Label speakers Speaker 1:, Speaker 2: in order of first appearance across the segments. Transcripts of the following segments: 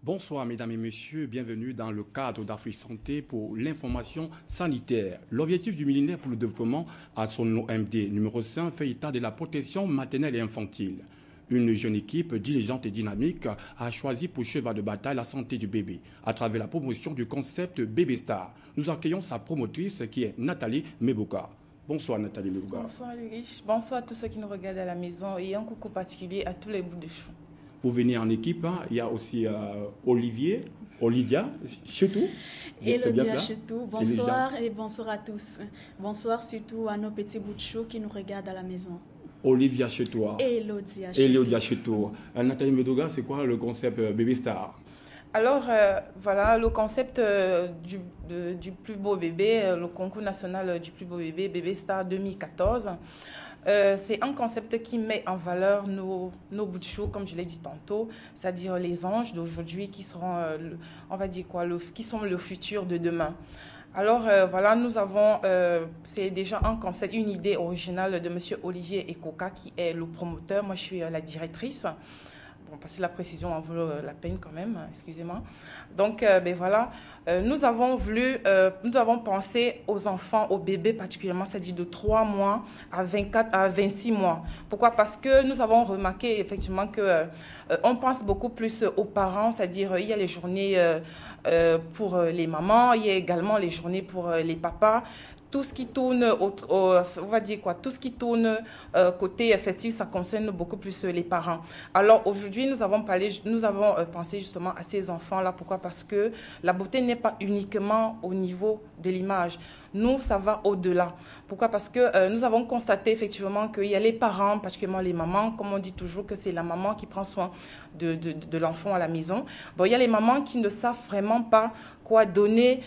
Speaker 1: Bonsoir mesdames et messieurs, bienvenue dans le cadre d'Afrique Santé pour l'information sanitaire. L'objectif du millénaire pour le développement à son OMD numéro 5 fait état de la protection maternelle et infantile. Une jeune équipe diligente et dynamique a choisi pour cheval de bataille la santé du bébé à travers la promotion du concept Bébé Star. Nous accueillons sa promotrice qui est Nathalie Mebouka. Bonsoir Nathalie Mebouka.
Speaker 2: Bonsoir Louis, bonsoir à tous ceux qui nous regardent à la maison et un coucou particulier à tous les bouts de chou.
Speaker 1: Vous venez en équipe, hein. Il y a aussi Olivia Chetou.
Speaker 3: Elodia Chetou, bonsoir et bonsoir à tous. Bonsoir surtout à nos petits bouts de chou qui nous regardent à la maison.
Speaker 1: Olivia Chetou.
Speaker 3: Elodia
Speaker 1: Chetou. Nathalie Mebouka, c'est quoi le concept Baby Star?
Speaker 2: Alors, voilà, le concept du plus beau bébé, le concours national du plus beau bébé, Bébé Star 2014. C'est un concept qui met en valeur nos bouts de chou, comme je l'ai dit tantôt, c'est-à-dire les anges d'aujourd'hui qui seront, on va dire quoi, qui sont le futur de demain. Alors voilà, nous avons, c'est déjà un concept, une idée originale de Monsieur Olivier Ekoka qui est le promoteur. Moi, je suis la directrice. Bon, passer la précision en vaut la peine quand même, excusez-moi. Donc, ben voilà, nous avons pensé aux enfants, aux bébés particulièrement, c'est-à-dire de 3 mois à 24 à 26 mois. Pourquoi? Parce que nous avons remarqué effectivement que on pense beaucoup plus aux parents, c'est-à-dire il y a les journées pour les mamans, il y a également les journées pour les papas. Tout ce qui tourne, on va dire quoi, tout ce qui tourne côté festif, ça concerne beaucoup plus les parents. Alors aujourd'hui, nous avons pensé justement à ces enfants-là. Pourquoi? Parce que la beauté n'est pas uniquement au niveau de l'image. Nous, ça va au-delà. Pourquoi? Parce que nous avons constaté effectivement qu'il y a les parents, particulièrement les mamans, comme on dit toujours que c'est la maman qui prend soin de l'enfant à la maison. Bon, il y a les mamans qui ne savent vraiment pas quoi donner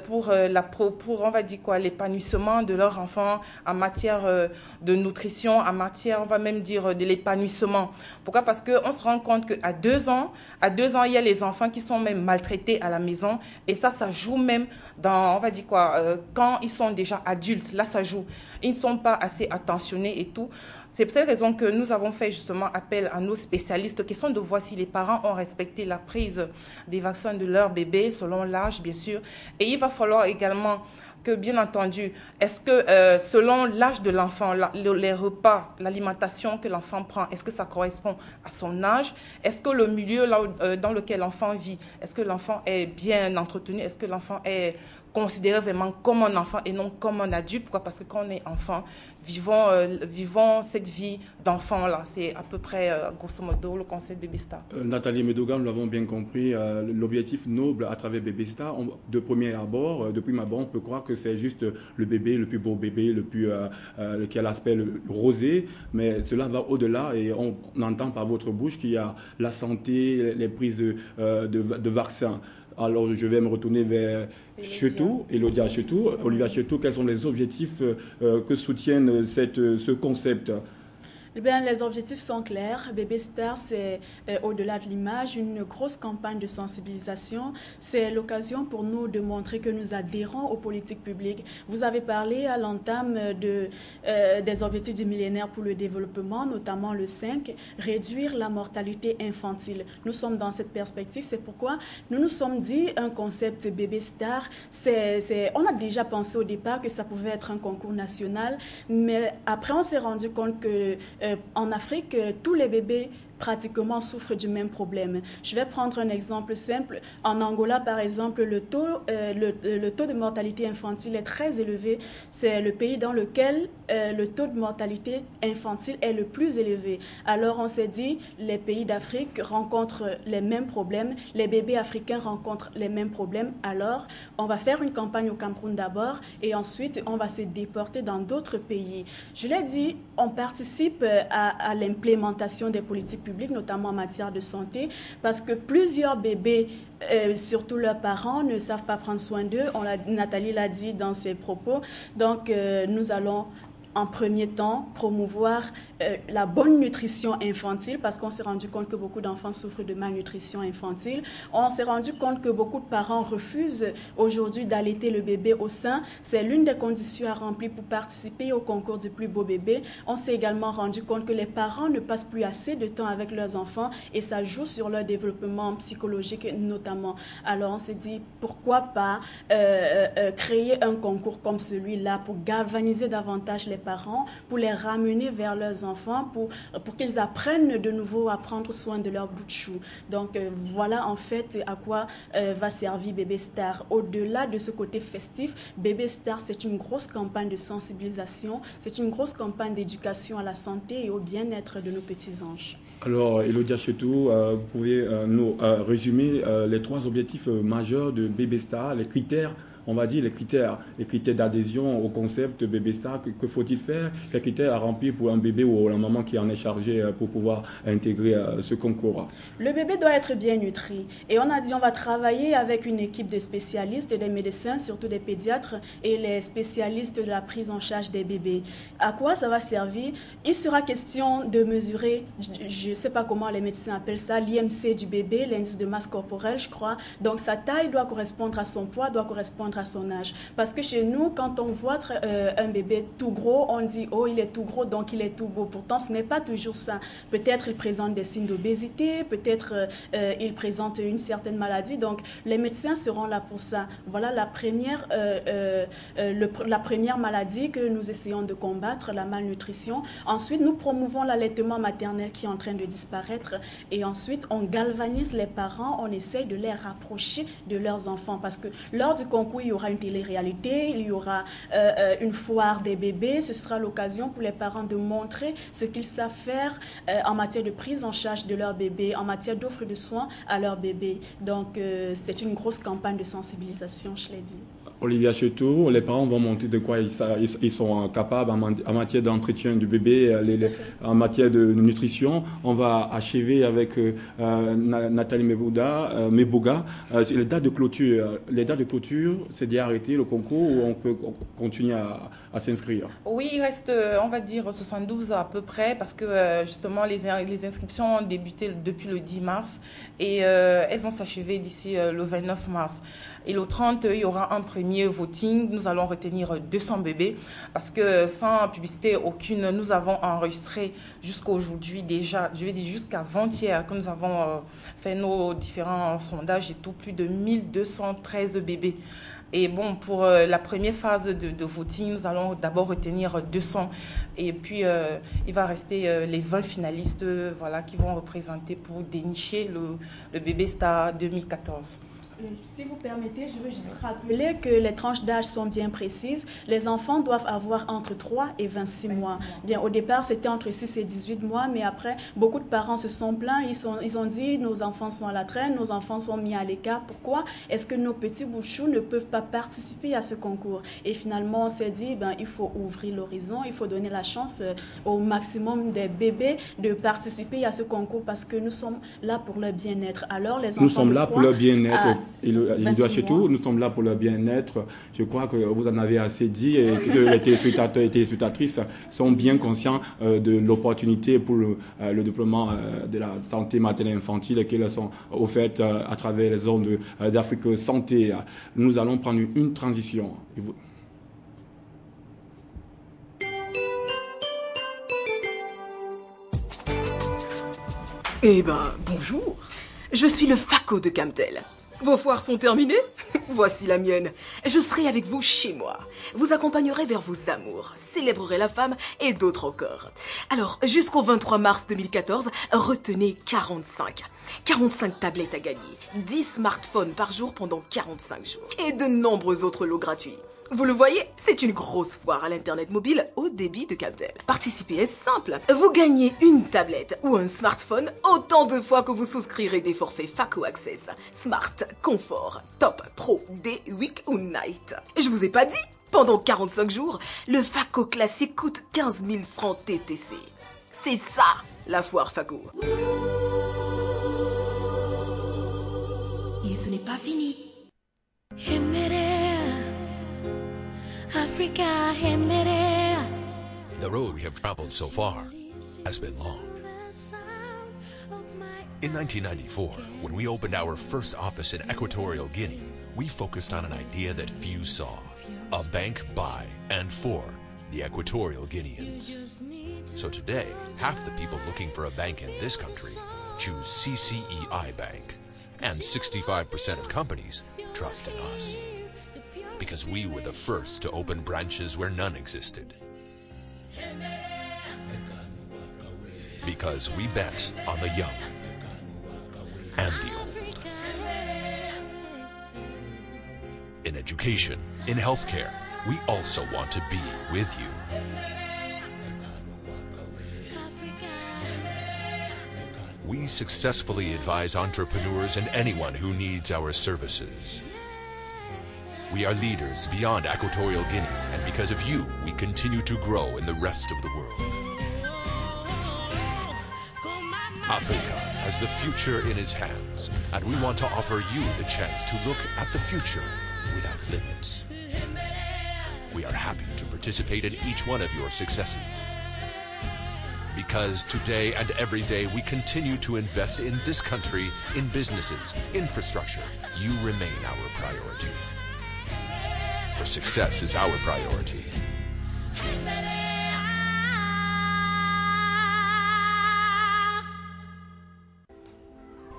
Speaker 2: pour on va dire quoi, l'épanouissement de leur enfant en matière de nutrition, en matière, on va même dire, de l'épanouissement. Pourquoi? Parce qu'on se rend compte qu'à 2 ans, il y a les enfants qui sont même maltraités à la maison. Et ça joue même dans, on va dire quoi, quand ils sont déjà adultes. Là, ça joue. Ils ne sont pas assez attentionnés et tout. C'est pour cette raison que nous avons fait justement appel à nos spécialistes, question de voir si les parents ont respecté la prise des vaccins de leur bébé selon l'âge, bien sûr. Et il va falloir également que, bien entendu, est-ce que selon l'âge de l'enfant, les repas, l'alimentation que l'enfant prend, est-ce que ça correspond à son âge? Est-ce que le milieu dans lequel l'enfant vit, est-ce que l'enfant est bien entretenu? Est-ce que l'enfant est considéré vraiment comme un enfant et non comme un adulte? Pourquoi? Parce que quand on est enfant, vivons cette vie d'enfant-là. C'est à peu près, grosso modo, le concept de Bébé Star.
Speaker 1: Nathalie Medogan, nous l'avons bien compris, l'objectif noble à travers Bébé Star, de premier abord, on peut croire que c'est juste le bébé, le plus beau bébé, qui a l'aspect rosé, mais cela va au-delà et on entend par votre bouche qu'il y a la santé, les prises de vaccins. Alors, je vais me retourner vers Elodia Chetou. Olivia Chetou, quels sont les objectifs que soutiennent ce concept?
Speaker 3: Eh bien, les objectifs sont clairs. Bébé Star, c'est au-delà de l'image, une grosse campagne de sensibilisation. C'est l'occasion pour nous de montrer que nous adhérons aux politiques publiques. Vous avez parlé à l'entame des objectifs du millénaire pour le développement, notamment le 5, réduire la mortalité infantile. Nous sommes dans cette perspective. C'est pourquoi nous nous sommes dit un concept Bébé Star. On a déjà pensé au départ que ça pouvait être un concours national, mais après on s'est rendu compte que en Afrique, tous les bébés pratiquement souffrent du même problème. Je vais prendre un exemple simple. En Angola, par exemple, le taux de mortalité infantile est très élevé. C'est le pays dans lequel le taux de mortalité infantile est le plus élevé. Alors, on s'est dit, les pays d'Afrique rencontrent les mêmes problèmes, les bébés africains rencontrent les mêmes problèmes. Alors, on va faire une campagne au Cameroun d'abord et ensuite, on va se déporter dans d'autres pays. Je l'ai dit, on participe à l'implémentation des politiques publiques, notamment en matière de santé, parce que plusieurs bébés, surtout leurs parents, ne savent pas prendre soin d'eux. Nathalie l'a dit dans ses propos. Donc, nous allons en premier temps, promouvoir la bonne nutrition infantile, parce qu'on s'est rendu compte que beaucoup d'enfants souffrent de malnutrition infantile. On s'est rendu compte que beaucoup de parents refusent aujourd'hui d'allaiter le bébé au sein. C'est l'une des conditions à remplir pour participer au concours du plus beau bébé. On s'est également rendu compte que les parents ne passent plus assez de temps avec leurs enfants et ça joue sur leur développement psychologique notamment. Alors on s'est dit, pourquoi pas créer un concours comme celui-là pour galvaniser davantage les parents, pour les ramener vers leurs enfants, pour qu'ils apprennent de nouveau à prendre soin de leur bout de chou. Donc voilà en fait à quoi va servir Bébé Star. Au-delà de ce côté festif, Bébé Star, c'est une grosse campagne de sensibilisation, c'est une grosse campagne d'éducation à la santé et au bien-être de nos petits anges.
Speaker 1: Alors, Elodia Chetou, vous pouvez nous résumer les 3 objectifs majeurs de Bébé Star, les critères, on va dire les critères d'adhésion au concept Bébé Star. Que faut-il faire? Quels critères à remplir pour un bébé ou la maman qui en est chargée pour pouvoir intégrer ce concours?
Speaker 3: Le bébé doit être bien nutri. Et on a dit on va travailler avec une équipe de spécialistes et des médecins, surtout des pédiatres et les spécialistes de la prise en charge des bébés. À quoi ça va servir? Il sera question de mesurer, je ne sais pas comment les médecins appellent ça, l'IMC du bébé, l'indice de masse corporelle, je crois. Donc sa taille doit correspondre à son poids, doit correspondre à son âge. Parce que chez nous, quand on voit un bébé tout gros, on dit oh il est tout gros donc il est tout beau. Pourtant ce n'est pas toujours ça. Peut-être il présente des signes d'obésité, peut-être il présente une certaine maladie. Donc les médecins seront là pour ça. Voilà la première maladie que nous essayons de combattre, la malnutrition. Ensuite nous promouvons l'allaitement maternel qui est en train de disparaître et ensuite on galvanise les parents, on essaye de les rapprocher de leurs enfants parce que lors du concours il y aura une télé-réalité, il y aura une foire des bébés. Ce sera l'occasion pour les parents de montrer ce qu'ils savent faire en matière de prise en charge de leur bébé, en matière d'offre de soins à leur bébé. Donc, c'est une grosse campagne de sensibilisation, je l'ai dit.
Speaker 1: Olivia Chetou, les parents vont montrer de quoi ils sont capables en matière d'entretien du bébé, en matière de nutrition. On va achever avec Nathalie Mebouga. Les dates de clôture, c'est déjà arrêté le concours ou on peut continuer à s'inscrire?
Speaker 2: Oui, il reste, on va dire, 72 à peu près parce que justement les inscriptions ont débuté depuis le 10 mars et elles vont s'achever d'ici le 29 mars. Et le 30, il y aura un premier voting. Nous allons retenir 200 bébés parce que sans publicité aucune, nous avons enregistré jusqu'aujourd'hui déjà, je vais dire jusqu'avant-hier, que nous avons fait nos différents sondages et tout, plus de 1213 bébés. Et bon, pour la première phase de voting, nous allons d'abord retenir 200. Et puis, il va rester les 20 finalistes voilà, qui vont représenter pour dénicher le Bébé Star 2014.
Speaker 3: Si vous permettez, je veux juste rappeler que les tranches d'âge sont bien précises. Les enfants doivent avoir entre 3 et 26 mois. Bien, au départ, c'était entre 6 et 18 mois, mais après, beaucoup de parents se sont plaints. Ils ont dit, nos enfants sont à la traîne, nos enfants sont mis à l'écart. Pourquoi est-ce que nos petits bouchous ne peuvent pas participer à ce concours? Et finalement, on s'est dit, il faut ouvrir l'horizon, il faut donner la chance au maximum des bébés de participer à ce concours parce que nous sommes là pour leur bien-être. Alors, les enfants
Speaker 1: nous sommes là pour leur bien-être.
Speaker 3: Nous
Speaker 1: sommes là pour leur bien-être. Je crois que vous en avez assez dit et que les téléspectateurs et téléspectatrices sont bien conscients de l'opportunité pour le déploiement de la santé maternelle infantile qu'elles sont offertes à travers les zones d'Afrique Santé. Nous allons prendre une transition.
Speaker 4: Bonjour. Je suis le Faco de Camtel. Vos foires sont terminées? Voici la mienne. Je serai avec vous chez moi. Vous accompagnerez vers vos amours, célébrerez la femme et d'autres encore. Alors, jusqu'au 23 mars 2014, retenez 45 tablettes à gagner, 10 smartphones par jour pendant 45 jours et de nombreux autres lots gratuits. Vous le voyez, c'est une grosse foire à l'internet mobile au débit de Camtel. Participer est simple. Vous gagnez une tablette ou un smartphone autant de fois que vous souscrirez des forfaits Faco Access, Smart, Confort, Top, Pro, Day, Week ou Night. Je vous ai pas dit, pendant 45 jours, le Faco classique coûte 15 000 francs TTC. C'est ça, la foire Faco.
Speaker 5: Et ce n'est pas fini. Africa, Hemerea, The road we have traveled so far has been long. In 1994, when we opened our first office in Equatorial Guinea, we focused on an idea that few saw: a bank by and for the Equatorial Guineans. So today, half the people looking for a bank in this country choose CCEI Bank, and 65% of companies trust in us. Because we were the first to open branches where none existed. Because we bet on the young and the old. In education, in healthcare, we also want to be with you. We successfully advise entrepreneurs and anyone who needs our services. We are leaders beyond Equatorial Guinea, and because of you, we continue to grow in the rest of the world. Africa has the future in its hands, and we want to offer you the chance to look at the future without limits. We are happy to participate in each one of your successes. Because today and every day we continue to invest in this country, in businesses, infrastructure. You remain our priority. For success is our priority.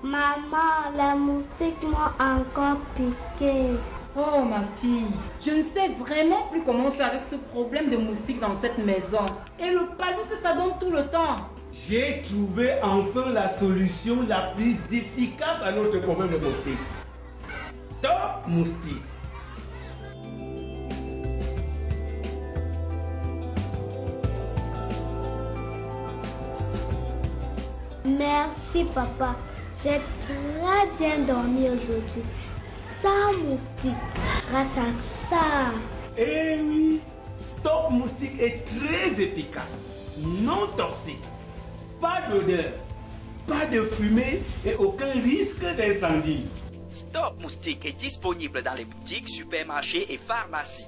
Speaker 6: Maman, la moustique m'a encore piqué.
Speaker 7: Oh ma fille, je ne sais vraiment plus comment faire avec ce problème de moustiques dans cette maison. Et le palu que ça donne tout le temps.
Speaker 8: J'ai trouvé enfin la solution la plus efficace à notre problème de moustiques. Stop moustique.
Speaker 6: Merci papa, j'ai très bien dormi aujourd'hui. Sans moustique, grâce à ça.
Speaker 8: Eh oui, Stop Moustique est très efficace, non toxique, pas d'odeur, pas de fumée et aucun risque d'incendie.
Speaker 9: Stop Moustique est disponible dans les boutiques, supermarchés et pharmacies.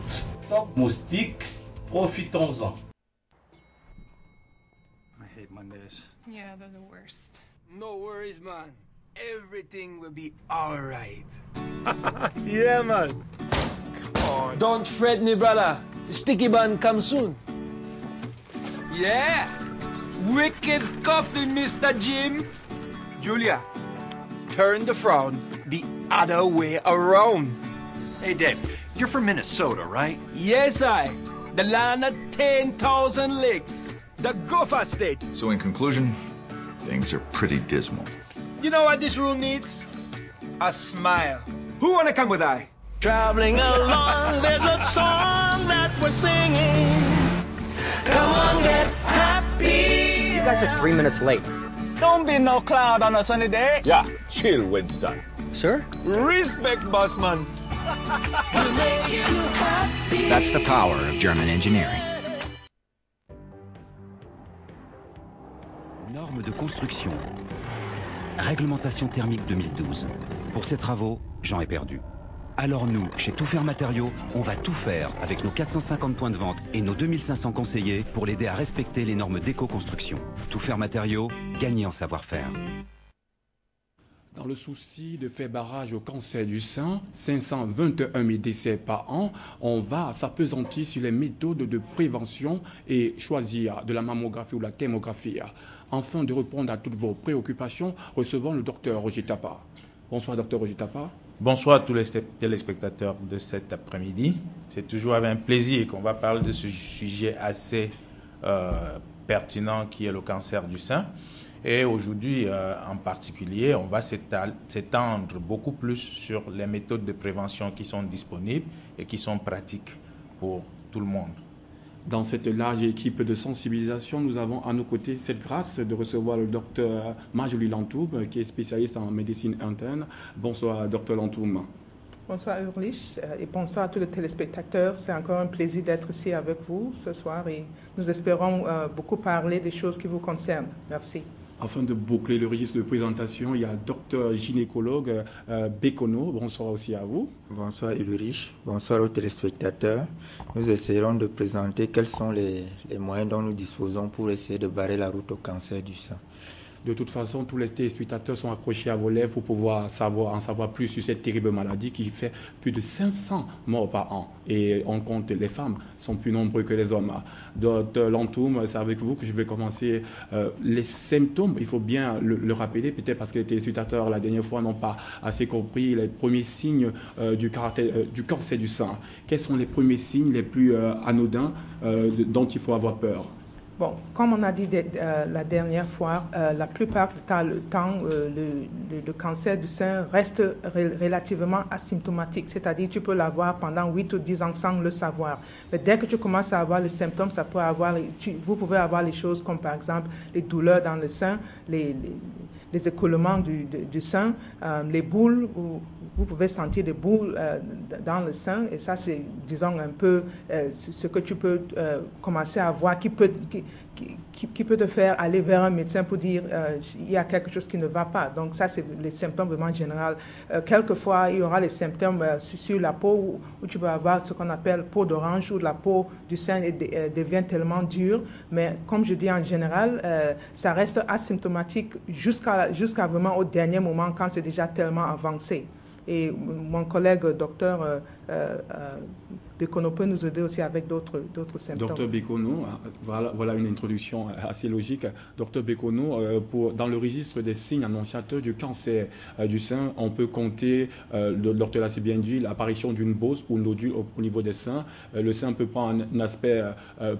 Speaker 8: Stop Moustique, profitons-en.
Speaker 10: I hate Mondays.
Speaker 11: Yeah, they're the worst.
Speaker 10: No worries, man. Everything will be alright.
Speaker 8: Yeah, man.
Speaker 10: Come on. Don't fret me, brother. Sticky bun comes soon. Yeah. Wicked coffee, Mr. Jim. Julia, turn the frown the other way around.
Speaker 12: Hey, Dave, you're from Minnesota, right?
Speaker 10: Yes, the land of 10,000 lakes. The Gopher State.
Speaker 12: So in conclusion, things are pretty dismal.
Speaker 10: You know what this room needs? A smile. Who wanna come with I? Traveling along, there's a song that we're singing. Come on, get happy.
Speaker 9: You guys are 3 minutes late.
Speaker 10: Don't be no cloud on a sunny day.
Speaker 13: Yeah, chill, Winston.
Speaker 9: Sir?
Speaker 10: Respect, bossman.
Speaker 14: That's the power of German engineering. Normes de construction. Réglementation thermique 2012. Pour ces travaux, Jean est perdu. Alors nous, chez Tout Faire Matériaux, on va tout faire avec nos 450 points de vente et nos 2500 conseillers pour l'aider à respecter les normes d'éco-construction. Tout Faire Matériaux, gagner en savoir-faire.
Speaker 1: Dans le souci de faire barrage au cancer du sein, 521 000 décès par an, on va s'appesantir sur les méthodes de prévention et choisir de la mammographie ou la thermographie. Afin de répondre à toutes vos préoccupations, recevons le docteur Roger Tapa. Bonsoir, docteur Roger Tapa.
Speaker 15: Bonsoir à tous les téléspectateurs de cet après-midi. C'est toujours avec un plaisir qu'on va parler de ce sujet assez pertinent qui est le cancer du sein. Et aujourd'hui, en particulier, on va s'étendre beaucoup plus sur les méthodes de prévention qui sont disponibles et qui sont pratiques pour tout le monde.
Speaker 1: Dans cette large équipe de sensibilisation, nous avons à nos côtés cette grâce de recevoir le docteur Marjolie Lantoum, qui est spécialiste en médecine interne. Bonsoir, docteur Lantoum.
Speaker 16: Bonsoir Ulrich et bonsoir à tous les téléspectateurs. C'est encore un plaisir d'être ici avec vous ce soir et nous espérons beaucoup parler des choses qui vous concernent. Merci.
Speaker 1: Afin de boucler le registre de présentation, il y a docteur gynécologue Bekono. Bonsoir aussi à vous.
Speaker 11: Bonsoir Ulrich, bonsoir aux téléspectateurs. Nous essaierons de présenter quels sont les moyens dont nous disposons pour essayer de barrer la route au cancer du sein.
Speaker 1: De toute façon, tous les téléspectateurs sont accrochés à vos lèvres pour pouvoir en savoir plus sur cette terrible maladie qui fait plus de 500 morts par an. Et on compte, les femmes sont plus nombreuses que les hommes. Docteur Lantoum, c'est avec vous que je vais commencer. Les symptômes, il faut bien le rappeler, peut-être parce que les téléspectateurs, la dernière fois, n'ont pas assez compris les premiers signes du cancer du sein. Quels sont les premiers signes les plus anodins dont il faut avoir peur?
Speaker 16: Bon, comme on a dit la dernière fois, la plupart du temps, le cancer du sein reste relativement asymptomatique, c'est-à-dire tu peux l'avoir pendant 8 ou 10 ans sans le savoir. Mais dès que tu commences à avoir les symptômes, vous pouvez avoir les choses comme par exemple les douleurs dans le sein, les écoulements du sein, les boules, vous pouvez sentir des boules dans le sein, et ça c'est, disons, un peu ce que tu peux commencer à voir qui peut te faire aller vers un médecin pour dire il y a quelque chose qui ne va pas. Donc ça, c'est les symptômes vraiment généraux. Quelquefois, il y aura les symptômes sur la peau où tu peux avoir ce qu'on appelle peau d'orange, où la peau du sein devient tellement dure. Mais comme je dis en général, ça reste asymptomatique jusqu'à vraiment au dernier moment quand c'est déjà tellement avancé. Et mon collègue docteur Bekono peut nous aider aussi avec d'autres symptômes.
Speaker 1: Docteur Bekono, voilà une introduction assez logique. Docteur Bekono, dans le registre des signes annonciateurs du cancer du sein, on peut compter, le docteur l'a si bien dit, l'apparition d'une bosse ou nodule au niveau des seins. Le sein peut prendre un aspect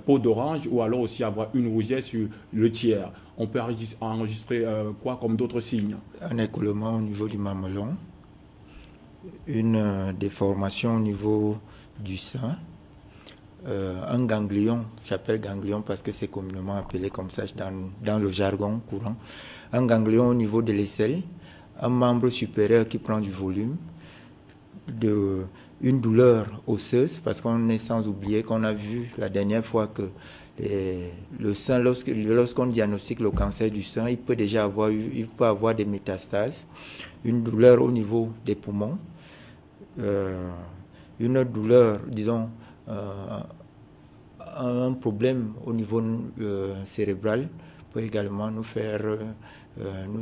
Speaker 1: peau d'orange ou alors aussi avoir une rougeur sur le tiers. On peut enregistrer quoi comme d'autres signes?
Speaker 11: Un écoulement au niveau du mamelon, une déformation au niveau du sein, un ganglion, j'appelle ganglion parce que c'est communément appelé comme ça dans le jargon courant, un ganglion au niveau de l'aisselle, un membre supérieur qui prend du volume, une douleur osseuse, parce qu'on est sans oublier qu'on a vu la dernière fois que le sein, lorsqu'on diagnostique le cancer du sein, il peut avoir des métastases, une douleur au niveau des poumons, une douleur, disons, un problème au niveau cérébral peut également nous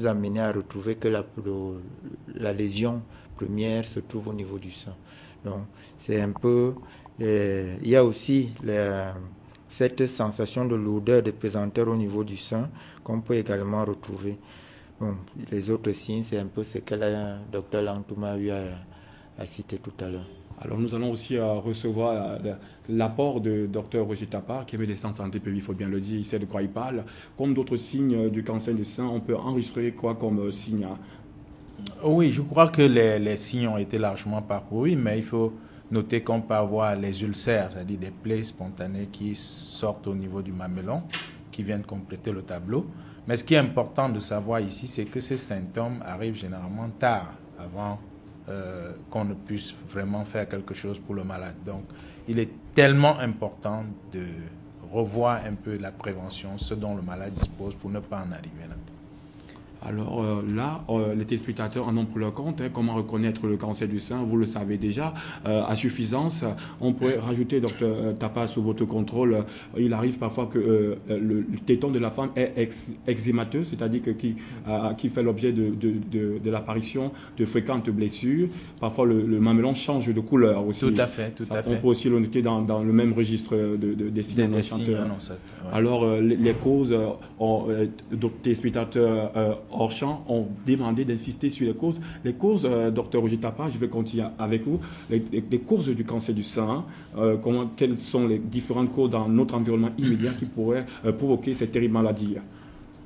Speaker 11: amener à retrouver que la lésion première se trouve au niveau du sein. Donc, c'est un peu... il y a aussi cette sensation de lourdeur, de pesanteur au niveau du sein qu'on peut également retrouver. Bon, les autres signes, c'est un peu ce que le docteur Lantoum a eu à citer tout à l'heure.
Speaker 1: Alors nous allons aussi recevoir l'apport de Dr Roger Tapar, qui est médecin de santé publique, il faut bien le dire, il sait de quoi il parle. Comme d'autres signes du cancer du sein, on peut enregistrer quoi comme signe?
Speaker 15: Oui, je crois que les signes ont été largement parcourus, mais il faut noter qu'on peut avoir les ulcères, c'est-à-dire des plaies spontanées qui sortent au niveau du mamelon, qui viennent compléter le tableau. Mais ce qui est important de savoir ici, c'est que ces symptômes arrivent généralement tard, avant qu'on ne puisse vraiment faire quelque chose pour le malade. Donc, il est tellement important de revoir un peu la prévention, ce dont le malade dispose pour ne pas en arriver là.
Speaker 1: Alors là, les téléspectateurs en ont pour leur compte. Comment reconnaître le cancer du sein? Vous le savez déjà. À suffisance, on pourrait rajouter, docteur Tapar, sous votre contrôle, il arrive parfois que le téton de la femme est eczémateux, c'est-à-dire qui fait l'objet de l'apparition de fréquentes blessures. Parfois, le mamelon change de couleur aussi.
Speaker 15: Tout à fait.
Speaker 1: On peut aussi le noter dans le même registre des signes annonciateurs. Alors, les causes, téléspectateurs hors champ ont demandé d'insister sur les causes. Les causes, docteur Roger Tapar, je vais continuer avec vous. Les causes du cancer du sein, quelles sont les différentes causes dans notre environnement immédiat qui pourraient provoquer cette terrible maladie?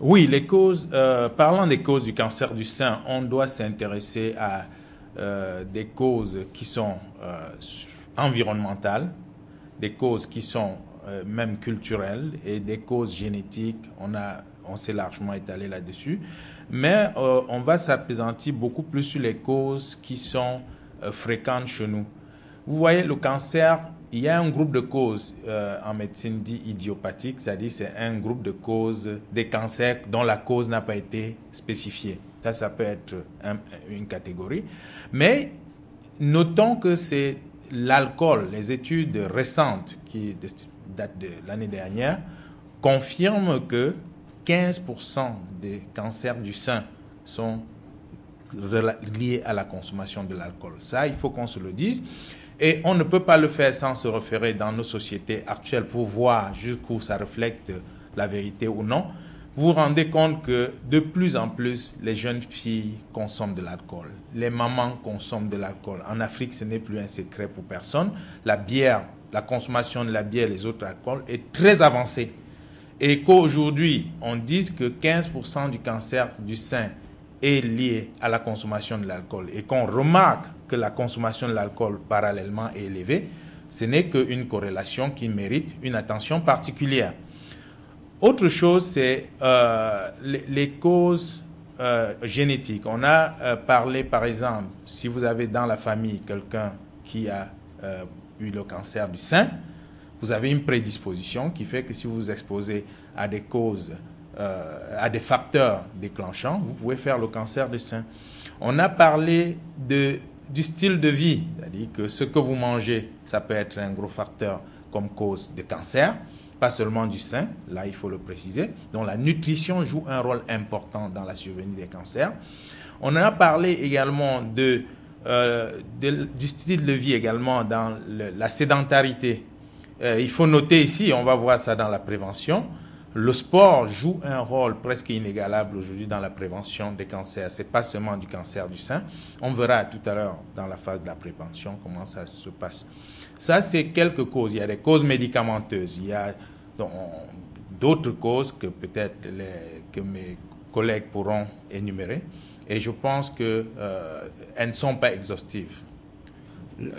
Speaker 15: Oui, les causes, parlant des causes du cancer du sein, on doit s'intéresser à des causes qui sont environnementales, des causes qui sont même culturelles et des causes génétiques. On s'est largement étalé là-dessus. Mais on va s'appesantir beaucoup plus sur les causes qui sont fréquentes chez nous. Vous voyez, le cancer il y a un groupe de causes en médecine dit idiopathique, c'est-à-dire c'est un groupe de causes des cancers dont la cause n'a pas été spécifiée. Ça peut être une catégorie. Mais notons que c'est l'alcool. Les études récentes qui datent de l'année dernière confirment que 15% des cancers du sein sont liés à la consommation de l'alcool. Ça, il faut qu'on se le dise. Et on ne peut pas le faire sans se référer dans nos sociétés actuelles pour voir jusqu'où ça reflète la vérité ou non. Vous vous rendez compte que de plus en plus, les jeunes filles consomment de l'alcool. Les mamans consomment de l'alcool. En Afrique, ce n'est plus un secret pour personne. La bière, la consommation de la bière et les autres alcools est très avancée. Et qu'aujourd'hui, on dise que 15% du cancer du sein est lié à la consommation de l'alcool et qu'on remarque que la consommation de l'alcool parallèlement est élevée, ce n'est qu'une corrélation qui mérite une attention particulière. Autre chose, c'est les causes génétiques. On a parlé, par exemple, si vous avez dans la famille quelqu'un qui a eu le cancer du sein, vous avez une prédisposition qui fait que si vous vous exposez à des causes, à des facteurs déclenchants, vous pouvez faire le cancer du sein. On a parlé du style de vie, c'est-à-dire que ce que vous mangez, ça peut être un gros facteur comme cause de cancer, pas seulement du sein, là il faut le préciser. Donc la nutrition joue un rôle important dans la survenue des cancers. On a parlé également du style de vie également dans la sédentarité. Il faut noter ici, on va voir ça dans la prévention, le sport joue un rôle presque inégalable aujourd'hui dans la prévention des cancers. Ce n'est pas seulement du cancer du sein. On verra tout à l'heure dans la phase de la prévention comment ça se passe. Ça, c'est quelques causes. Il y a des causes médicamenteuses. Il y a d'autres causes que peut-être que mes collègues pourront énumérer. Et je pense qu'elles ne sont pas exhaustives.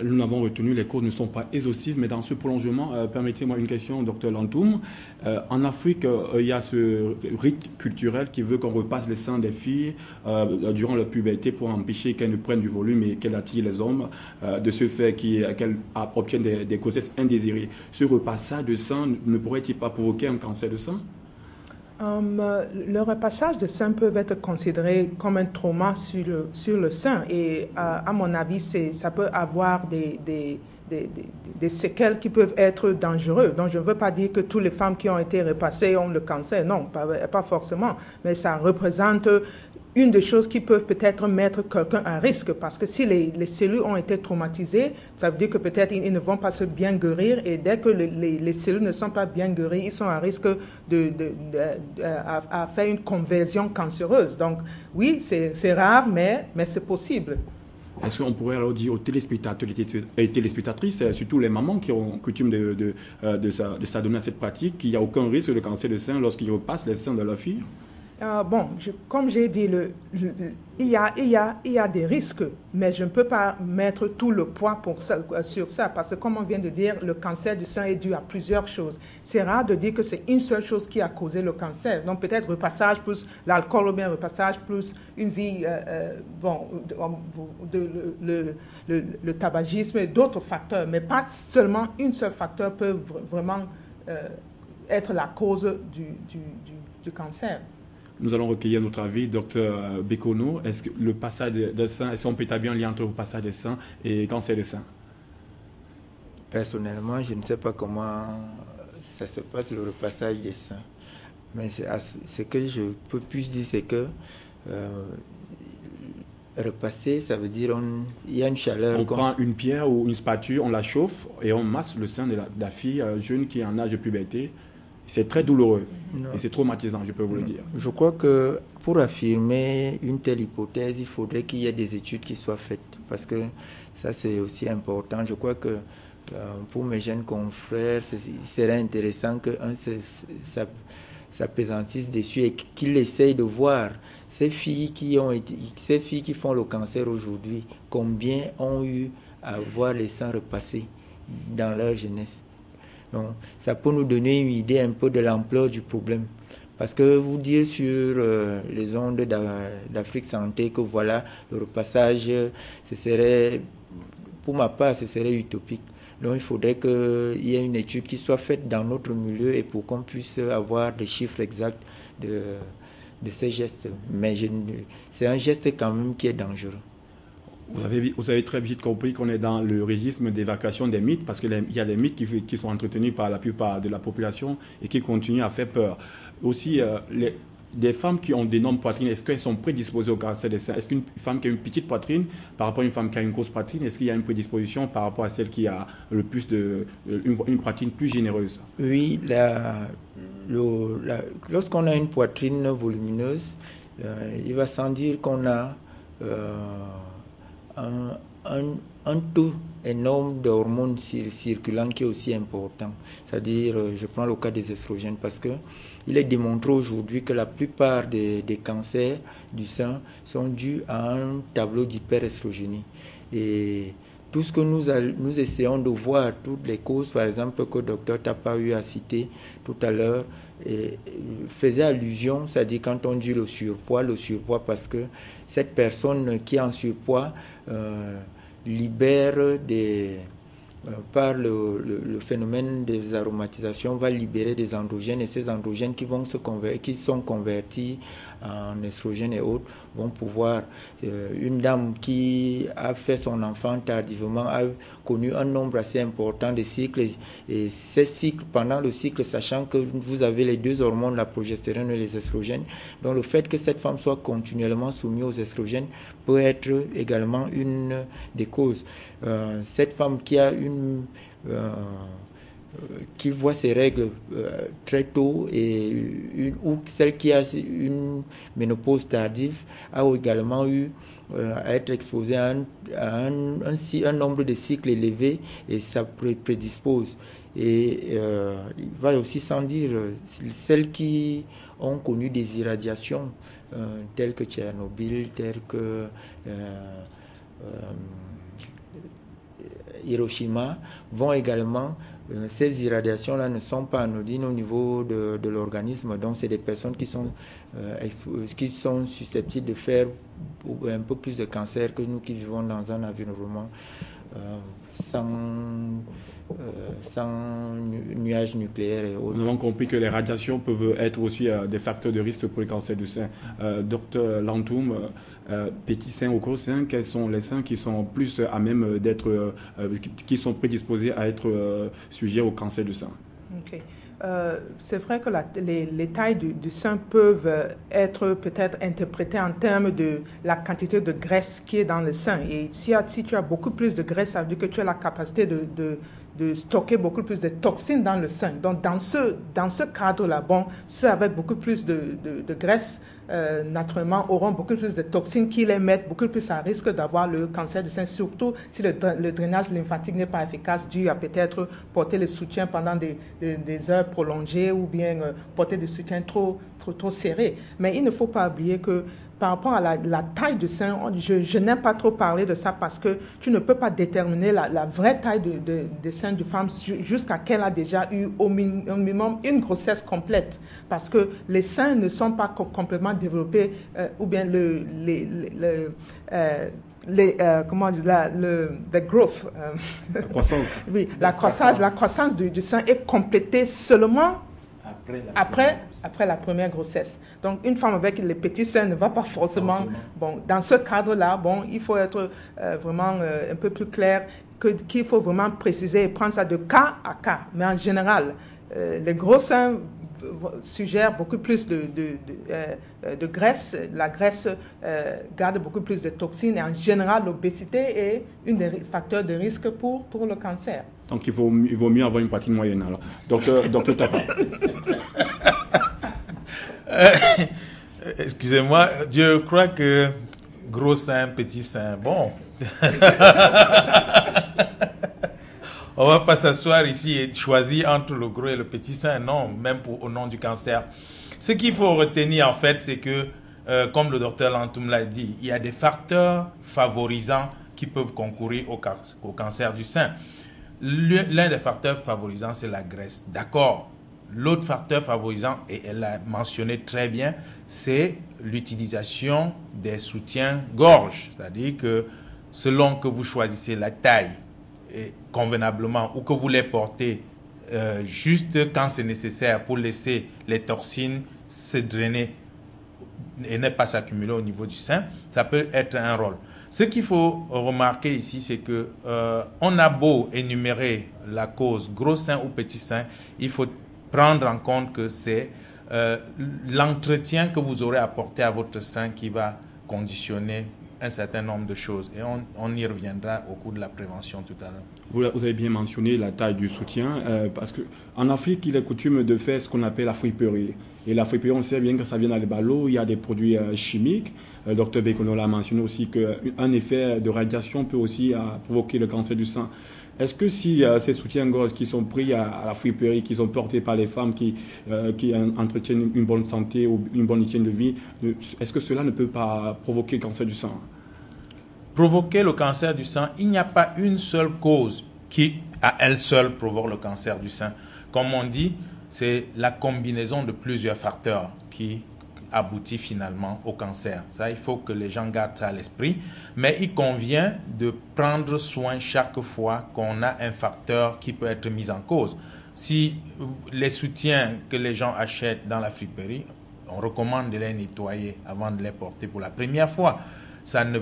Speaker 1: Nous avons retenu, les causes ne sont pas exhaustives, mais dans ce prolongement, permettez-moi une question, Dr Lantoum. En Afrique, il y a ce rite culturel qui veut qu'on repasse les seins des filles durant leur puberté pour empêcher qu'elles ne prennent du volume et qu'elles attirent les hommes, de ce fait qu'elles obtiennent des grossesses indésirées. Ce repassage de sein ne pourrait-il pas provoquer un cancer de sein?
Speaker 16: Le repassage de sein peut être considéré comme un trauma sur le sein et à mon avis, ça peut avoir des séquelles qui peuvent être dangereuses. Donc je ne veux pas dire que toutes les femmes qui ont été repassées ont le cancer, non, pas forcément, mais ça représente une des choses qui peuvent peut-être mettre quelqu'un à risque, parce que si les cellules ont été traumatisées, ça veut dire que peut-être ils ne vont pas se bien guérir, et dès que les cellules ne sont pas bien guéries, ils sont à risque à faire une conversion cancéreuse. Donc oui, c'est rare, mais c'est possible.
Speaker 1: Est-ce qu'on pourrait alors dire aux téléspectateurs et téléspectatrices, surtout les mamans qui ont coutume de s'adonner à cette pratique, qu'il n'y a aucun risque de cancer de sein lorsqu'ils repassent les seins de leur fille?
Speaker 16: Comme j'ai dit, il y a des risques, mais je ne peux pas mettre tout le poids sur ça, parce que comme on vient de dire, le cancer du sein est dû à plusieurs choses. C'est rare de dire que c'est une seule chose qui a causé le cancer. Donc peut-être repassage plus l'alcool ou bien repassage plus une vie, le tabagisme et d'autres facteurs, mais pas seulement un seul facteur peut vraiment être la cause du cancer.
Speaker 1: Nous allons recueillir notre avis, Dr Bekono. Est-ce que le passage des seins, est-ce qu'on peut établir un lien entre le passage des seins et cancer des seins?
Speaker 11: Personnellement, je ne sais pas comment ça se passe, le repassage des seins. Mais ce que je peux plus dire, c'est que repasser, ça veut dire il y a une chaleur.
Speaker 1: On prend une pierre ou une spatule, on la chauffe et on masse le sein de la fille jeune qui est en âge de puberté. C'est très douloureux et c'est traumatisant, je peux vous le dire.
Speaker 11: Je crois que pour affirmer une telle hypothèse, il faudrait qu'il y ait des études qui soient faites, parce que ça c'est aussi important. Je crois que pour mes jeunes confrères, il serait intéressant qu'un s'appesantisse dessus et qu'il essaye de voir ces filles qui font le cancer aujourd'hui, combien ont eu à voir les seins repassés dans leur jeunesse. Donc, ça peut nous donner une idée un peu de l'ampleur du problème. Parce que vous dire sur les ondes d'Afrique Santé que voilà, le repassage, ce serait, pour ma part, ce serait utopique. Donc il faudrait qu'il y ait une étude qui soit faite dans notre milieu et pour qu'on puisse avoir des chiffres exacts de ces gestes. Mais c'est un geste quand même qui est dangereux.
Speaker 1: Vous avez très vite compris qu'on est dans le registre d'évacuation des mythes, parce qu'il y a des mythes qui sont entretenus par la plupart de la population et qui continuent à faire peur. Aussi, des femmes qui ont d'énormes poitrines, est-ce qu'elles sont prédisposées au cancer des seins? Est-ce qu'une femme qui a une petite poitrine par rapport à une femme qui a une grosse poitrine, est-ce qu'il y a une prédisposition par rapport à celle qui a le plus une poitrine plus généreuse?
Speaker 11: Oui, lorsqu'on a une poitrine volumineuse, il va sans dire qu'on a un taux énorme d'hormones circulant qui est aussi important. C'est-à-dire, je prends le cas des estrogènes parce que il est démontré aujourd'hui que la plupart des cancers du sein sont dus à un tableau d'hyperestrogénie. Et tout ce que nous essayons de voir, toutes les causes, par exemple, que le docteur Tapa a cité tout à l'heure, faisait allusion, c'est-à-dire quand on dit le surpoids parce que cette personne qui est en surpoids libère par le phénomène des aromatisations, va libérer des androgènes, et ces androgènes qui sont convertis en estrogènes et autres vont pouvoir... une dame qui a fait son enfant tardivement a connu un nombre assez important de cycles, et ces cycles, pendant le cycle, sachant que vous avez les deux hormones, la progestérone et les estrogènes, donc le fait que cette femme soit continuellement soumise aux estrogènes peut être également une des causes. Cette femme qui a qui voit ses règles très tôt, ou celle qui a une ménopause tardive a également eu à être exposée à un nombre de cycles élevé, et ça prédispose. Et il va aussi sans dire, celles qui ont connu des irradiations telles que Tchernobyl, telles que Hiroshima, vont également, ces irradiations-là ne sont pas anodines au niveau de l'organisme, donc c'est des personnes qui sont susceptibles de faire un peu plus de cancer que nous qui vivons dans un environnement sans nuages nucléaires et autres.
Speaker 1: Nous avons compris que les radiations peuvent être aussi des facteurs de risque pour le cancer du sein. Docteur Lantoum, petits seins ou gros seins, quels sont les seins qui sont plus à même d'être, qui sont prédisposés à être sujets au cancer du sein?
Speaker 16: Okay. C'est vrai que les tailles du sein peuvent être peut-être interprétées en termes de la quantité de graisse qui est dans le sein. Et si tu as beaucoup plus de graisse, ça veut dire que tu as la capacité de stocker beaucoup plus de toxines dans le sein. Donc, dans ce cadre-là, bon, ceux avec beaucoup plus de graisse, naturellement, auront beaucoup plus de toxines qui les mettent beaucoup plus à risque d'avoir le cancer du sein, surtout si le drainage lymphatique n'est pas efficace, dû à peut-être porter le soutien pendant des heures prolongées, ou bien porter des soutiens trop serrés. Mais il ne faut pas oublier que par rapport à la taille du sein, je n'aime pas trop parler de ça parce que tu ne peux pas déterminer la vraie taille de sein de femme jusqu'à qu'elle a déjà eu au minimum une grossesse complète. Parce que les seins ne sont pas complètement développés, ou bien comment dire, the growth.
Speaker 1: La croissance.
Speaker 16: Oui, la croissance du sein est complétée seulement après la première grossesse. Donc, une femme avec les petits seins ne va pas forcément... Bon, dans ce cadre-là, bon, il faut être vraiment un peu plus clair, qu'il faut vraiment préciser et prendre ça de cas à cas. Mais en général, les gros seins suggèrent beaucoup plus de graisse. La graisse garde beaucoup plus de toxines. Et en général, l'obésité est un des facteurs de risque pour le cancer.
Speaker 1: Donc, il vaut mieux avoir une poitrine moyenne, alors. Docteur Tapa.
Speaker 15: Excusez-moi, je crois que gros sein, petit sein, bon. On ne va pas s'asseoir ici et choisir entre le gros et le petit sein, non, même au nom du cancer. Ce qu'il faut retenir, en fait, c'est que, comme le docteur Lantoum l'a dit, il y a des facteurs favorisants qui peuvent concourir au cancer du sein. L'un des facteurs favorisants, c'est la graisse. D'accord. L'autre facteur favorisant, et elle l'a mentionné très bien, c'est l'utilisation des soutiens-gorge. C'est-à-dire que selon que vous choisissez la taille convenablement ou que vous les portez juste quand c'est nécessaire pour laisser les toxines se drainer et ne pas s'accumuler au niveau du sein, ça peut être un rôle. Ce qu'il faut remarquer ici, c'est que on a beau énumérer la cause gros sein ou petit sein, il faut prendre en compte que c'est l'entretien que vous aurez apporté à votre sein qui va conditionner un certain nombre de choses. Et on y reviendra au cours de la prévention tout à l'heure.
Speaker 1: Vous avez bien mentionné la taille du soutien, parce qu'en Afrique, il est coutume de faire ce qu'on appelle la friperie. Et la friperie, on sait bien que ça vient dans les ballots, il y a des produits chimiques. Dr Bekono l'a mentionné aussi qu'un effet de radiation peut aussi provoquer le cancer du sein. Est-ce que si ces soutiens-gorge qui sont pris à la friperie, qui sont portés par les femmes qui entretiennent une bonne santé ou une bonne hygiène de vie, est-ce que cela ne peut pas provoquer le cancer du sein?
Speaker 15: Provoquer le cancer du sein, il n'y a pas une seule cause qui, à elle seule, provoque le cancer du sein. Comme on dit, c'est la combinaison de plusieurs facteurs qui aboutit finalement au cancer. Ça, il faut que les gens gardent ça à l'esprit. Mais il convient de prendre soin chaque fois qu'on a un facteur qui peut être mis en cause. Si les soutiens que les gens achètent dans la friperie, on recommande de les nettoyer avant de les porter pour la première fois. Ça ne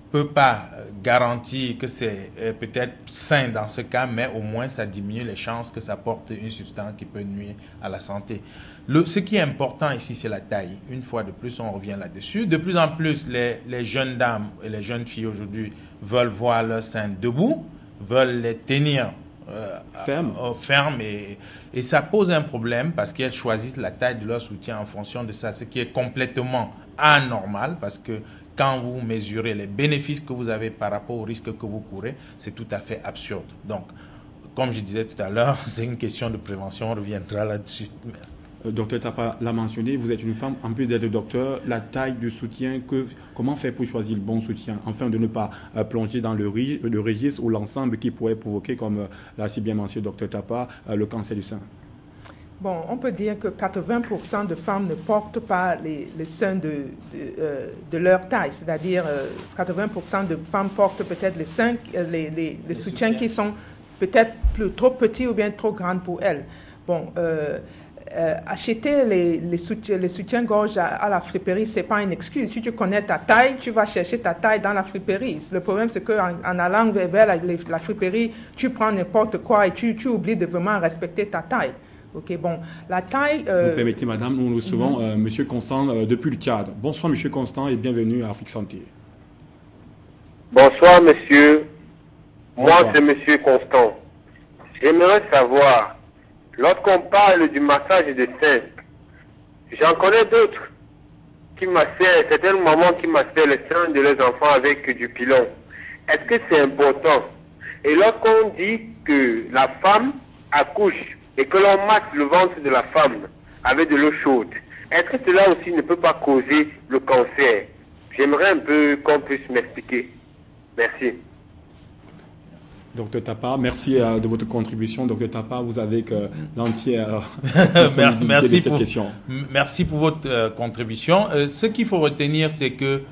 Speaker 15: peut pas garantir que c'est peut-être sain dans ce cas, mais au moins ça diminue les chances que ça porte une substance qui peut nuire à la santé. Ce qui est important ici, c'est la taille. Une fois de plus, on revient là-dessus. De plus en plus, les jeunes dames et les jeunes filles aujourd'hui veulent voir leurs seins debout, veulent les tenir fermes et ça pose un problème parce qu'elles choisissent la taille de leur soutien en fonction de ça, ce qui est complètement anormal parce que quand vous mesurez les bénéfices que vous avez par rapport au risque que vous courez, c'est tout à fait absurde. Donc, comme je disais tout à l'heure, c'est une question de prévention, on reviendra là-dessus. Merci.
Speaker 1: Docteur Tapa l'a mentionné, vous êtes une femme, en plus d'être docteur, la taille du soutien, comment faire pour choisir le bon soutien, afin de ne pas plonger dans le registre ou l'ensemble qui pourrait provoquer, comme l'a si bien mentionné Docteur Tapa, le cancer du sein?
Speaker 16: Bon, on peut dire que 80% de femmes ne portent pas les seins de leur taille, c'est-à-dire 80% de femmes portent peut-être les soutiens qui sont peut-être trop petits ou bien trop grands pour elles. Bon, acheter les soutiens-gorge à la friperie, ce n'est pas une excuse. Si tu connais ta taille, tu vas chercher ta taille dans la friperie. Le problème, c'est qu'en allant vers la friperie, tu prends n'importe quoi et tu oublies de vraiment respecter ta taille. Ok, bon, la taille...
Speaker 1: Vous permettez, madame, nous recevons M. Constant depuis le cadre. Bonsoir, M. Constant, et bienvenue à Afrique Santé.
Speaker 13: Bonsoir, monsieur. Moi, c'est M. Constant. J'aimerais savoir, lorsqu'on parle du massage des seins, j'en connais d'autres qui massaient, certaines mamans qui massaient les seins de leurs enfants avec du pilon. Est-ce que c'est important? Et lorsqu'on dit que la femme accouche, et que l'on masse le ventre de la femme avec de l'eau chaude, est-ce que cela aussi ne peut pas causer le cancer? J'aimerais un peu qu'on puisse m'expliquer. Merci.
Speaker 1: Docteur Tapa, merci de votre contribution. Docteur Tapa, vous avez l'entière
Speaker 15: merci
Speaker 1: de cette question.
Speaker 15: Merci pour votre contribution. Ce qu'il faut retenir, c'est que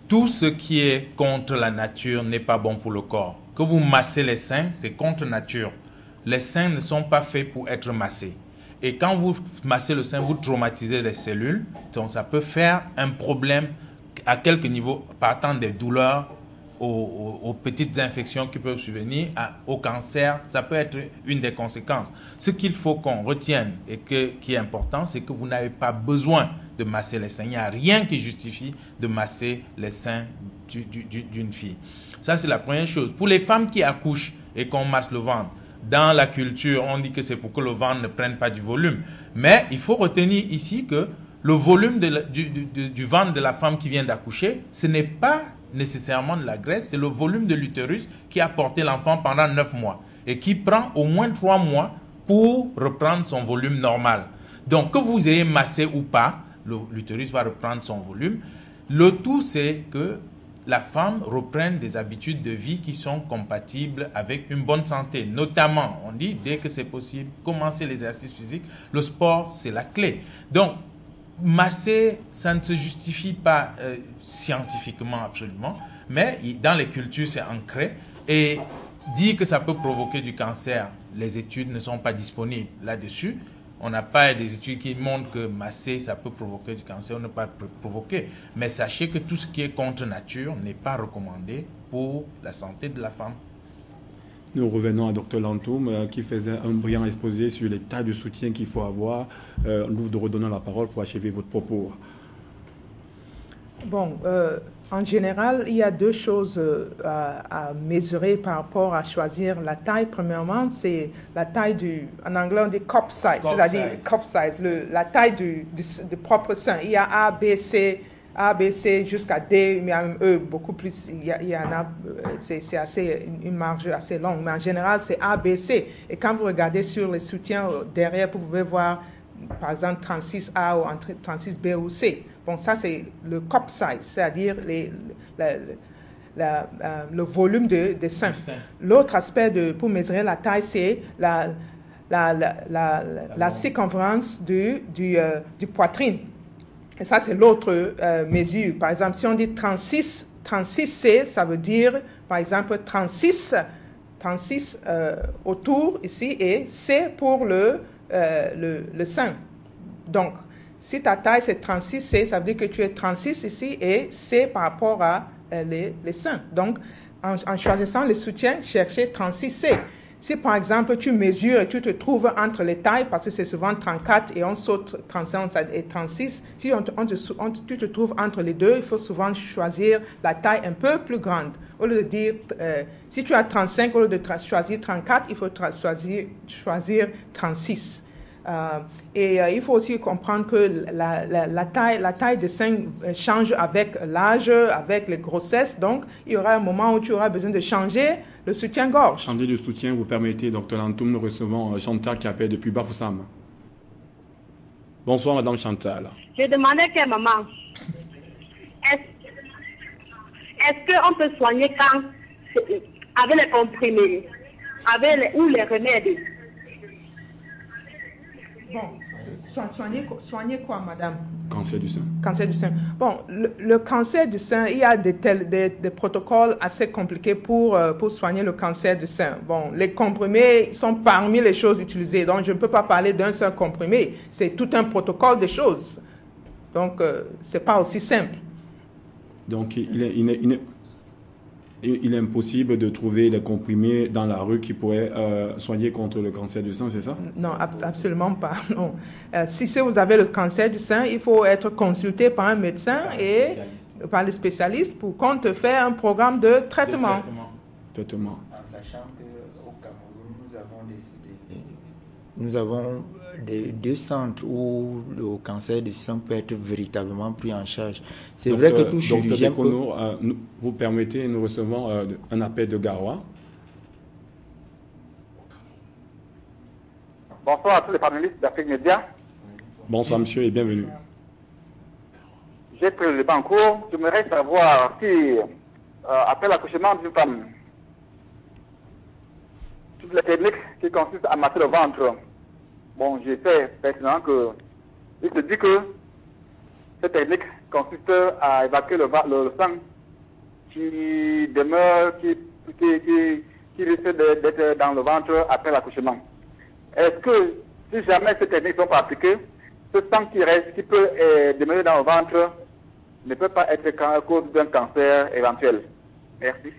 Speaker 15: tout ce qui est contre la nature n'est pas bon pour le corps. Que vous massez les seins, c'est contre nature. Les seins ne sont pas faits pour être massés. Et quand vous massez le sein, vous traumatisez les cellules. Donc ça peut faire un problème à quelques niveaux, partant des douleurs, aux petites infections qui peuvent survenir, au cancer. Ça peut être une des conséquences. Ce qu'il faut qu'on retienne et qui est important, c'est que vous n'avez pas besoin de masser les seins. Il n'y a rien qui justifie de masser les seins d'une fille. Ça, c'est la première chose. Pour les femmes qui accouchent et qu'on masse le ventre, dans la culture, on dit que c'est pour que le ventre ne prenne pas du volume. Mais il faut retenir ici que le volume du ventre de la femme qui vient d'accoucher, ce n'est pas nécessairement de la graisse, c'est le volume de l'utérus qui a porté l'enfant pendant 9 mois et qui prend au moins 3 mois pour reprendre son volume normal. Donc, que vous ayez massé ou pas, l'utérus va reprendre son volume. Le tout, c'est que la femme reprenne des habitudes de vie qui sont compatibles avec une bonne santé. Notamment, on dit, dès que c'est possible, commencer l'exercice physique. Le sport, c'est la clé. Donc, masser, ça ne se justifie pas scientifiquement absolument, mais dans les cultures, c'est ancré. Et dire que ça peut provoquer du cancer, les études ne sont pas disponibles là-dessus. On n'a pas des études qui montrent que masser, ça peut provoquer du cancer ou ne pas provoquer. Mais sachez que tout ce qui est contre nature n'est pas recommandé pour la santé de la femme.
Speaker 1: Nous revenons à Dr Lantoum qui faisait un brillant exposé sur les tas de soutien qu'il faut avoir. Nous vous redonnons la parole pour achever votre propos.
Speaker 16: Bon, en général, il y a deux choses à mesurer par rapport à choisir la taille. Premièrement, c'est la taille en anglais on dit cup size, c'est-à-dire cup size, la taille du propre sein. Il y a A, B, C jusqu'à D, mais même E, beaucoup plus. Il y en a, c'est assez une marge assez longue, mais en général, c'est A, B, C. Et quand vous regardez sur les soutiens derrière, vous pouvez voir, par exemple, 36A ou 36B ou C. Bon, ça, c'est le cup size, c'est-à-dire le volume des seins. L'autre aspect pour mesurer la taille, c'est la circonférence du poitrine. Et ça, c'est l'autre mesure. Par exemple, si on dit 36C, ça veut dire, par exemple, 36 autour ici et C pour le sein. Donc, si ta taille c'est 36C, ça veut dire que tu es 36 ici et C par rapport à les seins. Donc, en choisissant le soutien, cherchez 36C. Si par exemple tu mesures et tu te trouves entre les tailles, parce que c'est souvent 34 et on saute 35 et 36, si tu te trouves entre les deux, il faut souvent choisir la taille un peu plus grande. Au lieu de dire, si tu as 35, au lieu de choisir 34, il faut choisir 36. Il faut aussi comprendre que la taille de sein change avec l'âge, avec les grossesses. Donc, il y aura un moment où tu auras besoin de changer le soutien-gorge.
Speaker 1: Changer de soutien, vous permettez, Dr Lantoum, nous recevons Chantal qui appelle depuis Bafoussam. Bonsoir, Madame Chantal.
Speaker 17: Je demandais à maman, est-ce qu'on peut soigner quand, avec les comprimés, ou les remèdes?
Speaker 16: Bon, soigner quoi, madame?
Speaker 1: Cancer du sein.
Speaker 16: Cancer du sein. Bon, le cancer du sein, il y a des protocoles assez compliqués pour soigner le cancer du sein. Bon, les comprimés sont parmi les choses utilisées. Donc, je ne peux pas parler d'un seul comprimé. C'est tout un protocole de choses. Donc, ce n'est pas aussi simple.
Speaker 1: Donc, il est impossible de trouver des comprimés dans la rue qui pourraient soigner contre le cancer du sein, c'est ça?
Speaker 16: Non, absolument pas. Non. Si vous avez le cancer du sein, il faut être consulté par un médecin et par les spécialistes pour qu'on te fasse un programme de traitement.
Speaker 1: Traitement.
Speaker 11: En sachant qu'au Cameroun, nous avons deux centres où le cancer du sein peut être véritablement pris en charge. C'est vrai que tout chirurgien peut...
Speaker 1: vous permettez, nous recevons un appel de Garoua.
Speaker 18: Bonsoir à tous les panélistes d'Afrique Média.
Speaker 1: Bonsoir monsieur et bienvenue.
Speaker 18: J'ai pris le débat en cours. J'aimerais savoir si, après l'accouchement d'une femme, toutes les techniques qui consistent à masser le ventre, bon, je sais personnellement que il se dit que cette technique consiste à évacuer le sang qui demeure, qui risque d'être dans le ventre après l'accouchement. Est-ce que si jamais ces techniques ne sont pas appliquées, ce sang qui peut demeurer dans le ventre ne peut pas être à cause d'un cancer éventuel? Merci.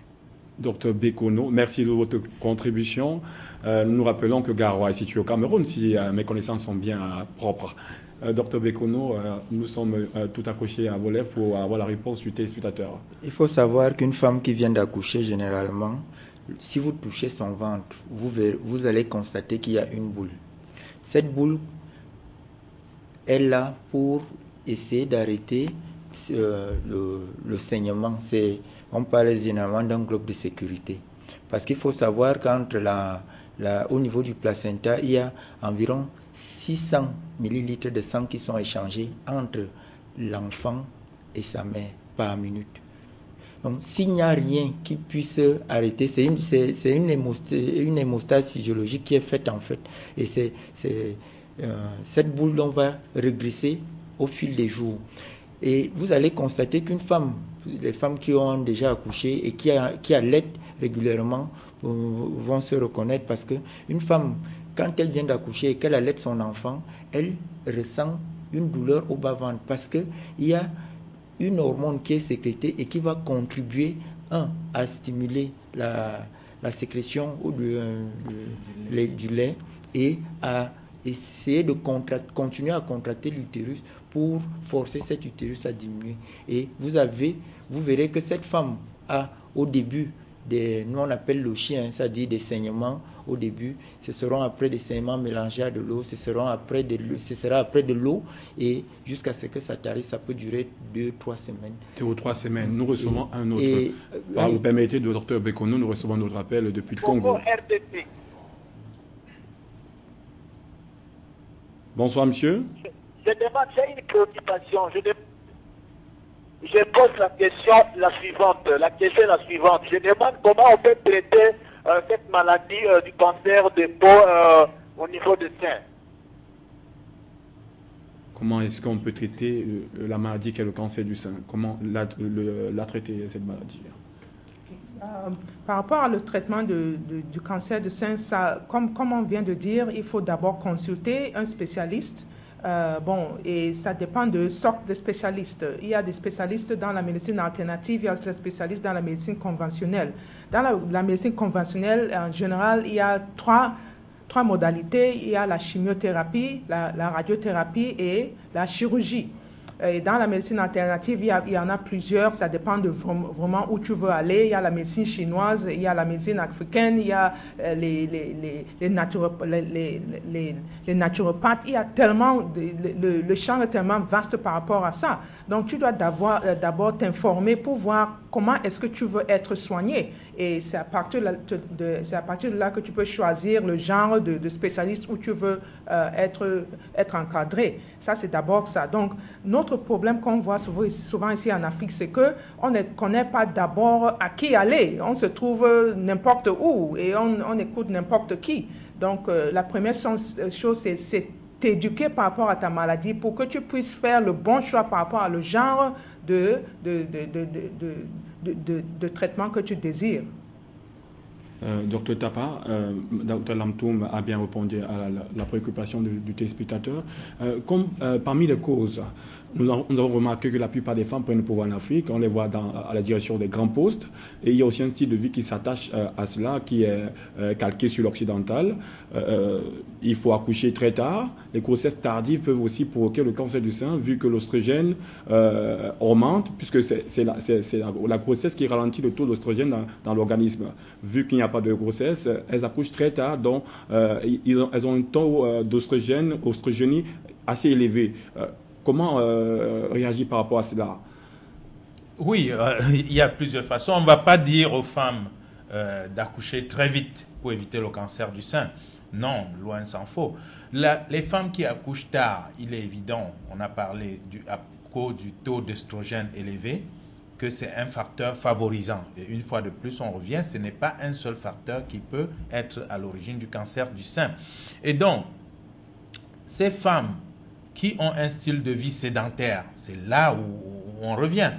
Speaker 1: Docteur Bekono, merci de votre contribution. Nous rappelons que Garoua est situé au Cameroun, si mes connaissances sont bien propres. Docteur Bekono, nous sommes tout accrochés à vos lèvres pour avoir la réponse du téléspectateur.
Speaker 11: Il faut savoir qu'une femme qui vient d'accoucher, généralement, si vous touchez son ventre, vous allez constater qu'il y a une boule. Cette boule est là pour essayer d'arrêter le saignement. On parle généralement d'un globe de sécurité. Parce qu'il faut savoir qu'entre au niveau du placenta, il y a environ 600 millilitres de sang qui sont échangés entre l'enfant et sa mère par minute. Donc, s'il n'y a rien qui puisse arrêter, c'est une hémostase physiologique qui est faite en fait. Et c'est cette boule dont va régresser au fil des jours. Et vous allez constater qu'une femme, les femmes qui ont déjà accouché et qui allaitent régulièrement vont se reconnaître parce qu'une femme, quand elle vient d'accoucher et qu'elle allait son enfant, elle ressent une douleur au bas-ventre parce qu'il y a une hormone qui est sécrétée et qui va contribuer, à stimuler la sécrétion du lait et à essayer de continuer à contracter l'utérus pour forcer cet utérus à diminuer. Et vous verrez que cette femme a au début nous on appelle le chien, c'est-à-dire des saignements au début, ce seront après des saignements mélangés à de l'eau, ce sera après de l'eau et jusqu'à ce que ça t'arrive, ça peut durer 2-3 semaines.
Speaker 1: 2 ou 3 semaines. Nous recevons un autre. Vous permettez, Dr Bekono, nous recevons notre appel depuis le Congo.
Speaker 19: RDP.
Speaker 1: Bonsoir, monsieur.
Speaker 19: Je demande, j'ai une préoccupation. Je pose la question la suivante. La question est la suivante. Je demande comment on peut traiter cette maladie du cancer de peau au niveau de sein.
Speaker 1: Comment est-ce qu'on peut traiter la maladie qu'est le cancer du sein? Comment la traiter, cette maladie?
Speaker 16: Par rapport au traitement du cancer du sein, comme on vient de dire, il faut d'abord consulter un spécialiste. Et ça dépend de sorte de spécialistes. Il y a des spécialistes dans la médecine alternative, il y a des spécialistes dans la médecine conventionnelle. Dans la médecine conventionnelle, en général, il y a trois modalités. Il y a la chimiothérapie, la radiothérapie et la chirurgie. Et dans la médecine alternative, il y en a plusieurs, ça dépend de vraiment où tu veux aller. Il y a la médecine chinoise, il y a la médecine africaine, il y a les naturopathes. Il y a tellement, le champ est tellement vaste par rapport à ça. Donc tu dois d'abord t'informer pour voir comment est-ce que tu veux être soigné. Et c'est à partir de là que tu peux choisir le genre de spécialiste où tu veux être encadré. Ça, c'est d'abord ça. Donc, notre problème qu'on voit souvent ici en Afrique, c'est qu'on ne connaît pas d'abord à qui aller. On se trouve n'importe où et on écoute n'importe qui. Donc, la première chose, c'est t'éduquer par rapport à ta maladie pour que tu puisses faire le bon choix par rapport à le genre de traitement que tu désires.
Speaker 1: Docteur Tapa, Dr Lamtoum a bien répondu à la préoccupation du téléspectateur. Parmi les causes, nous avons remarqué que la plupart des femmes prennent le pouvoir en Afrique. On les voit à la direction des grands postes. Et il y a aussi un style de vie qui s'attache à cela, qui est calqué sur l'occidental. Il faut accoucher très tard. Les grossesses tardives peuvent aussi provoquer le cancer du sein, vu que l'oestrogène augmente, puisque c'est la grossesse qui ralentit le taux d'oestrogène dans l'organisme. Vu qu'il n'y a pas de grossesse, elles accouchent très tard, donc elles ont un taux d'oestrogénie assez élevé. Comment réagir par rapport à cela?
Speaker 15: Oui, il y a plusieurs façons. On ne va pas dire aux femmes d'accoucher très vite pour éviter le cancer du sein. Non, loin s'en faut. Les femmes qui accouchent tard, il est évident, on a parlé à cause du taux d'oestrogène élevé, que c'est un facteur favorisant. Et une fois de plus, on revient, ce n'est pas un seul facteur qui peut être à l'origine du cancer du sein. Et donc, ces femmes qui ont un style de vie sédentaire, c'est là où on revient.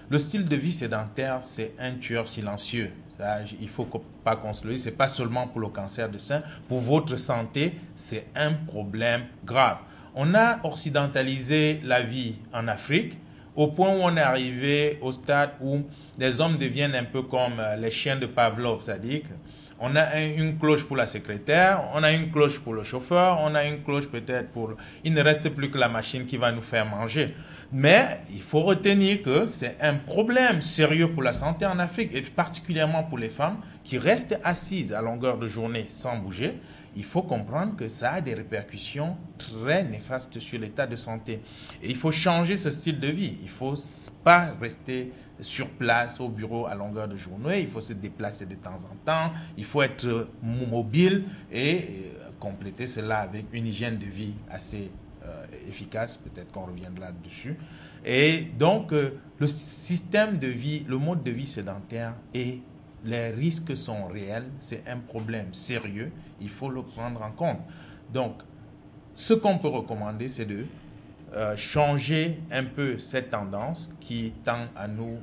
Speaker 15: Le style de vie sédentaire, c'est un tueur silencieux. Ça, il ne faut pas qu'on se le dise, ce n'est pas seulement pour le cancer du sein, pour votre santé, c'est un problème grave. On a occidentalisé la vie en Afrique, au point où on est arrivé au stade où les hommes deviennent un peu comme les chiens de Pavlov, c'est-à-dire qu'on a une cloche pour la secrétaire, on a une cloche pour le chauffeur, on a une cloche peut-être pour... Il ne reste plus que la machine qui va nous faire manger. Mais il faut retenir que c'est un problème sérieux pour la santé en Afrique, et particulièrement pour les femmes qui restent assises à longueur de journée sans bouger. Il faut comprendre que ça a des répercussions très néfastes sur l'état de santé. Et il faut changer ce style de vie. Il ne faut pas rester sur place au bureau à longueur de journée. Il faut se déplacer de temps en temps. Il faut être mobile et compléter cela avec une hygiène de vie assez efficace. Peut-être qu'on reviendra dessus. Et donc, le système de vie, le mode de vie sédentaire et les risques sont réels, c'est un problème sérieux, il faut le prendre en compte. Donc, ce qu'on peut recommander, c'est de changer un peu cette tendance qui tend à nous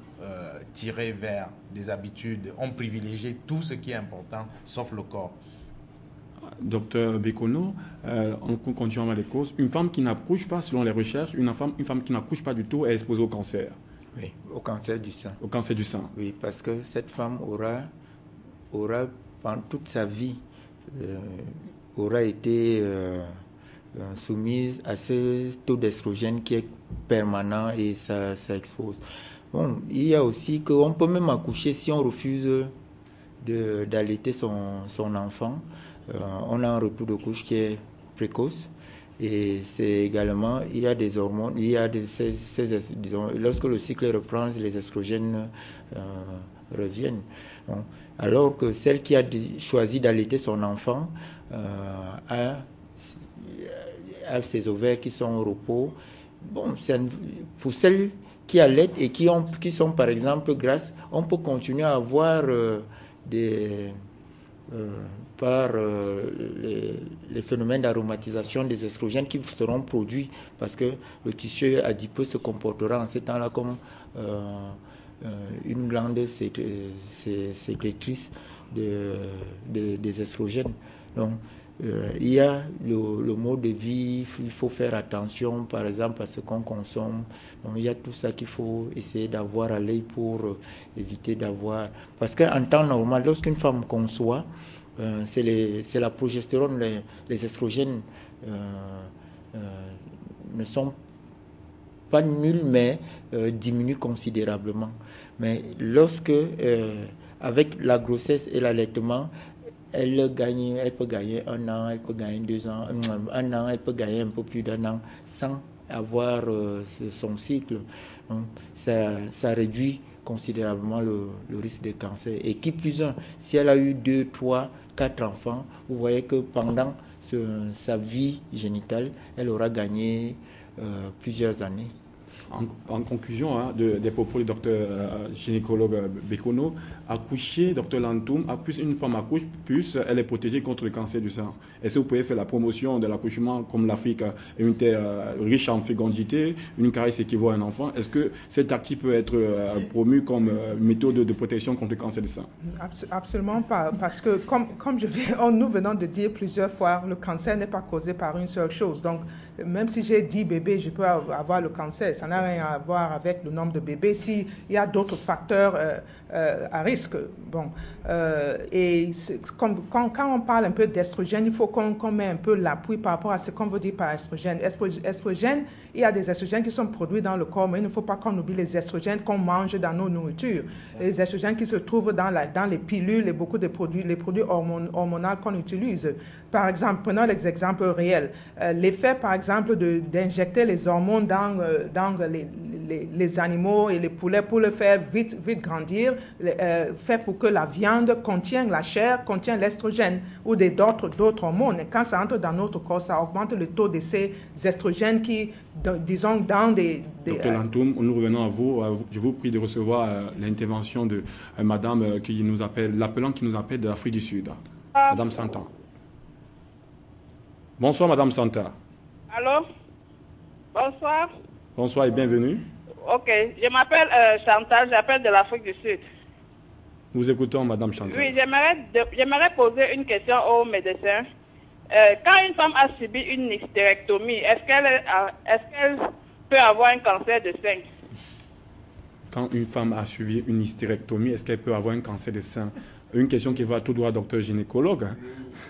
Speaker 15: tirer vers des habitudes. On privilégie tout ce qui est important, sauf le corps.
Speaker 1: Docteur Bekono, en continuant les causes, une femme qui n'accouche pas, selon les recherches, une femme qui n'accouche pas du tout est exposée au cancer.
Speaker 11: Oui, au cancer du sein.
Speaker 1: Au cancer du sein.
Speaker 11: Oui, parce que cette femme aura pendant toute sa vie, aura été soumise à ce taux d'estrogène qui est permanent et ça expose. Bon, il y a aussi qu'on peut même accoucher si on refuse d'allaiter son enfant. On a un retour de couche qui est précoce. Et c'est également, il y a des hormones, il y a disons, lorsque le cycle reprend, les estrogènes reviennent. Bon, alors que celle qui a choisi d'allaiter son enfant a ses ovaires qui sont au repos. Bon, pour celles qui allaitent et qui sont par exemple grasses, on peut continuer à avoir par les phénomènes d'aromatisation des estrogènes qui seront produits parce que le tissu adipeux se comportera en ce temps-là comme une glande sécrétrice des estrogènes. Donc, il y a le mode de vie, il faut faire attention par exemple à ce qu'on consomme. Donc, il y a tout ça qu'il faut essayer d'avoir à l'œil pour éviter d'avoir... Parce qu'en temps normal, lorsqu'une femme conçoit, c'est la progestérone, les estrogènes ne sont pas nuls, mais diminuent considérablement. Mais lorsque, avec la grossesse et l'allaitement, elle peut gagner 1 an, elle peut gagner 2 ans, 1 an, elle peut gagner un peu plus d'1 an sans avoir son cycle. Donc, ça réduit considérablement le risque de cancer. Et qui plus un, si elle a eu 2, 3, 4 enfants, vous voyez que pendant sa vie génitale, elle aura gagné plusieurs années.
Speaker 1: En conclusion des propos du docteur gynécologue Bekono, accoucher, docteur Lantoum, plus une femme accouche, plus elle est protégée contre le cancer du sein. Est-ce que vous pouvez faire la promotion de l'accouchement comme l'Afrique est une terre riche en fécondité, une caresse équivaut à un enfant? Est-ce que cette tactique peut être promue comme méthode de protection contre le cancer du sein?
Speaker 16: Absolument pas, parce que comme nous venons de dire plusieurs fois, le cancer n'est pas causé par une seule chose. Donc, même si j'ai 10 bébés, je peux avoir le cancer. Ça n'a rien à voir avec le nombre de bébés. S'il y a d'autres facteurs à risque, bon. Et quand on parle un peu d'estrogène, il faut qu'on met un peu l'appui par rapport à ce qu'on veut dire par estrogène. Estrogène, il y a des estrogènes qui sont produits dans le corps, mais il ne faut pas qu'on oublie les estrogènes qu'on mange dans nos nourritures. Les estrogènes qui se trouvent dans les pilules et beaucoup de produits, les produits hormonaux qu'on utilise. Par exemple, prenons les exemples réels. L'effet, par exemple, d'injecter les hormones dans les animaux et les poulets pour le faire vite grandir, fait pour que la viande la chair contient l'estrogène ou d'autres hormones. Et quand ça entre dans notre corps, ça augmente le taux de ces estrogènes qui, disons, dans des...
Speaker 1: Docteur Lantoum, nous revenons à vous. Je vous prie de recevoir l'intervention de madame l'appelant qui nous appelle de l'Afrique du Sud. Madame Santa. Bonsoir, madame Santa.
Speaker 17: Allô? Bonsoir.
Speaker 1: Bonsoir et bienvenue.
Speaker 17: Ok, je m'appelle Chantal, j'appelle de l'Afrique du Sud.
Speaker 1: Nous écoutons madame Chantal.
Speaker 17: Oui, j'aimerais poser une question au médecin. Quand une femme a subi une hystérectomie, est-ce qu'elle peut avoir un cancer de sein?
Speaker 1: Quand une femme a subi une hystérectomie, est-ce qu'elle peut avoir un cancer de sein? Une question qui va tout droit, docteur gynécologue.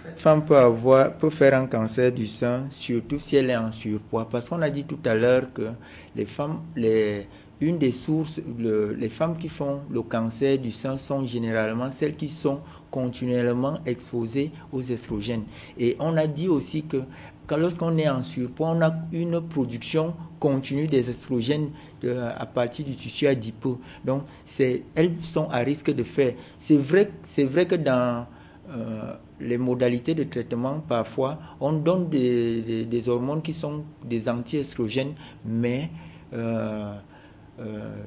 Speaker 11: Cette femme peut faire un cancer du sein, surtout si elle est en surpoids. Parce qu'on a dit tout à l'heure que les femmes, une des sources, les femmes qui font le cancer du sein sont généralement celles qui sont continuellement exposées aux estrogènes. Et on a dit aussi que lorsqu'on est en surpoids, on a une production continue des estrogènes à partir du tissu adipeux. Donc, elles sont à risque de faire. C'est vrai que dans les modalités de traitement, parfois, on donne des hormones qui sont des anti-estrogènes, mais